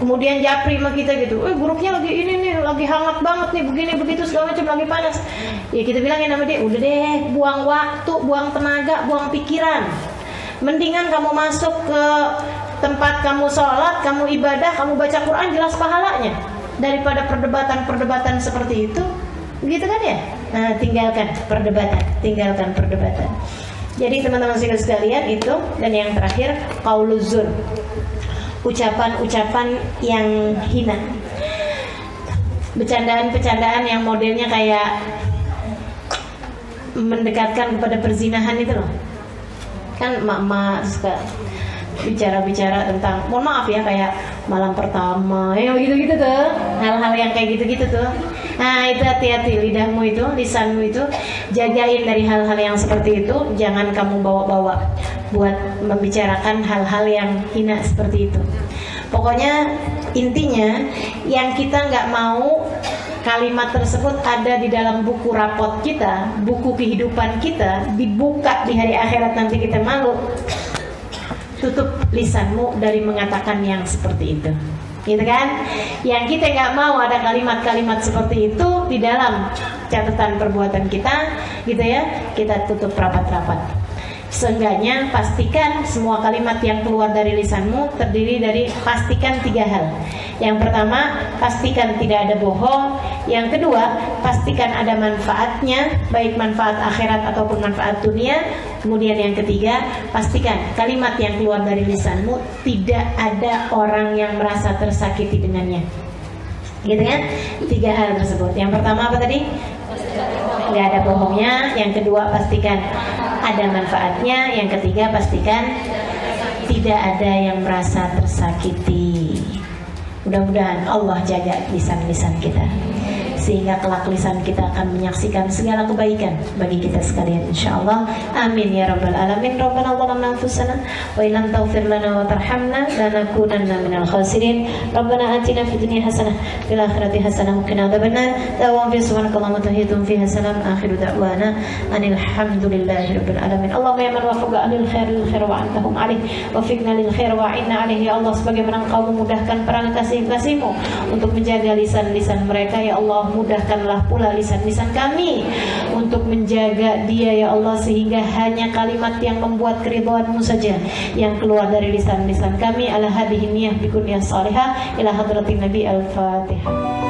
kemudian japri sama kita gitu, grupnya lagi ini nih, lagi hangat banget nih, begini begitu segala macam, lagi panas. Ya kita bilangin sama dia, udah deh, buang waktu, buang tenaga, buang pikiran. Mendingan kamu masuk ke tempat kamu sholat, kamu ibadah, kamu baca Quran, jelas pahalanya, daripada perdebatan seperti itu, gitu kan ya? Nah, tinggalkan perdebatan. Jadi teman-teman sekalian itu. Dan yang terakhir, qauluzur, ucapan-ucapan yang hina, bercandaan-bercandaan yang modelnya kayak mendekatkan kepada perzinahan itu loh. Kan emak-emak suka bicara-bicara tentang, mohon maaf ya, kayak malam pertama, ya gitu-gitu tuh, hal-hal yang kayak gitu-gitu tuh. Nah itu hati-hati, lidahmu itu, lisanmu itu, jagain dari hal-hal yang seperti itu. Jangan kamu bawa-bawa buat membicarakan hal-hal yang hina seperti itu. Pokoknya intinya, yang kita nggak mau kalimat tersebut ada di dalam buku rapot kita, buku kehidupan kita, dibuka di hari akhirat nanti kita malu. Tutup lisanmu dari mengatakan yang seperti itu, gitu kan? Yang kita nggak mau ada kalimat-kalimat seperti itu di dalam catatan perbuatan kita, gitu ya. Kita tutup rapat-rapat. Seenggaknya pastikan semua kalimat yang keluar dari lisanmu terdiri dari pastikan 3 hal. Yang pertama, pastikan tidak ada bohong. Yang kedua, pastikan ada manfaatnya, baik manfaat akhirat ataupun manfaat dunia. Kemudian yang ketiga, pastikan kalimat yang keluar dari lisanmu tidak ada orang yang merasa tersakiti dengannya. Gitu kan? 3 hal tersebut. Yang pertama apa tadi? Nggak ada bohongnya. Yang kedua, pastikan ada manfaatnya. Yang ketiga, pastikan tidak ada yang merasa tersakiti. Mudah-mudahan Allah jaga lisan-lisan kita, sehingga kelak lisan kita akan menyaksikan segala kebaikan bagi kita sekalian, insyaallah. Amin ya rabbal alamin. Rabbana zalamna anfusana wa illam taghfir lana wa tarhamna lanakunanna minal khasirin. Rabbana atina fid dunya hasanah fil akhirati hasanah wa qina adzabannar. Da'wana fi subhanakallahumma wa tahiyatuhum fiha salam. Akhiru da'wana anil hamdulillahi rabbil alamin. Allahumma ya man wafaqa lil khair lil khair wa antahum alaih wa fiqna lil khair wa inna alaihi. Ya Allah, sebagaimana Engkau memudahkan para kasih-kasih-Mu untuk menjaga lisan-lisan mereka, ya Allah, mudahkanlah pula lisan-lisan kami untuk menjaga dia, ya Allah, sehingga hanya kalimat yang membuat keridhaan-Mu saja yang keluar dari lisan-lisan kami. Ala hadhihi niyyah bi kulliyah salihah ila hadratin nabi al-fatihah.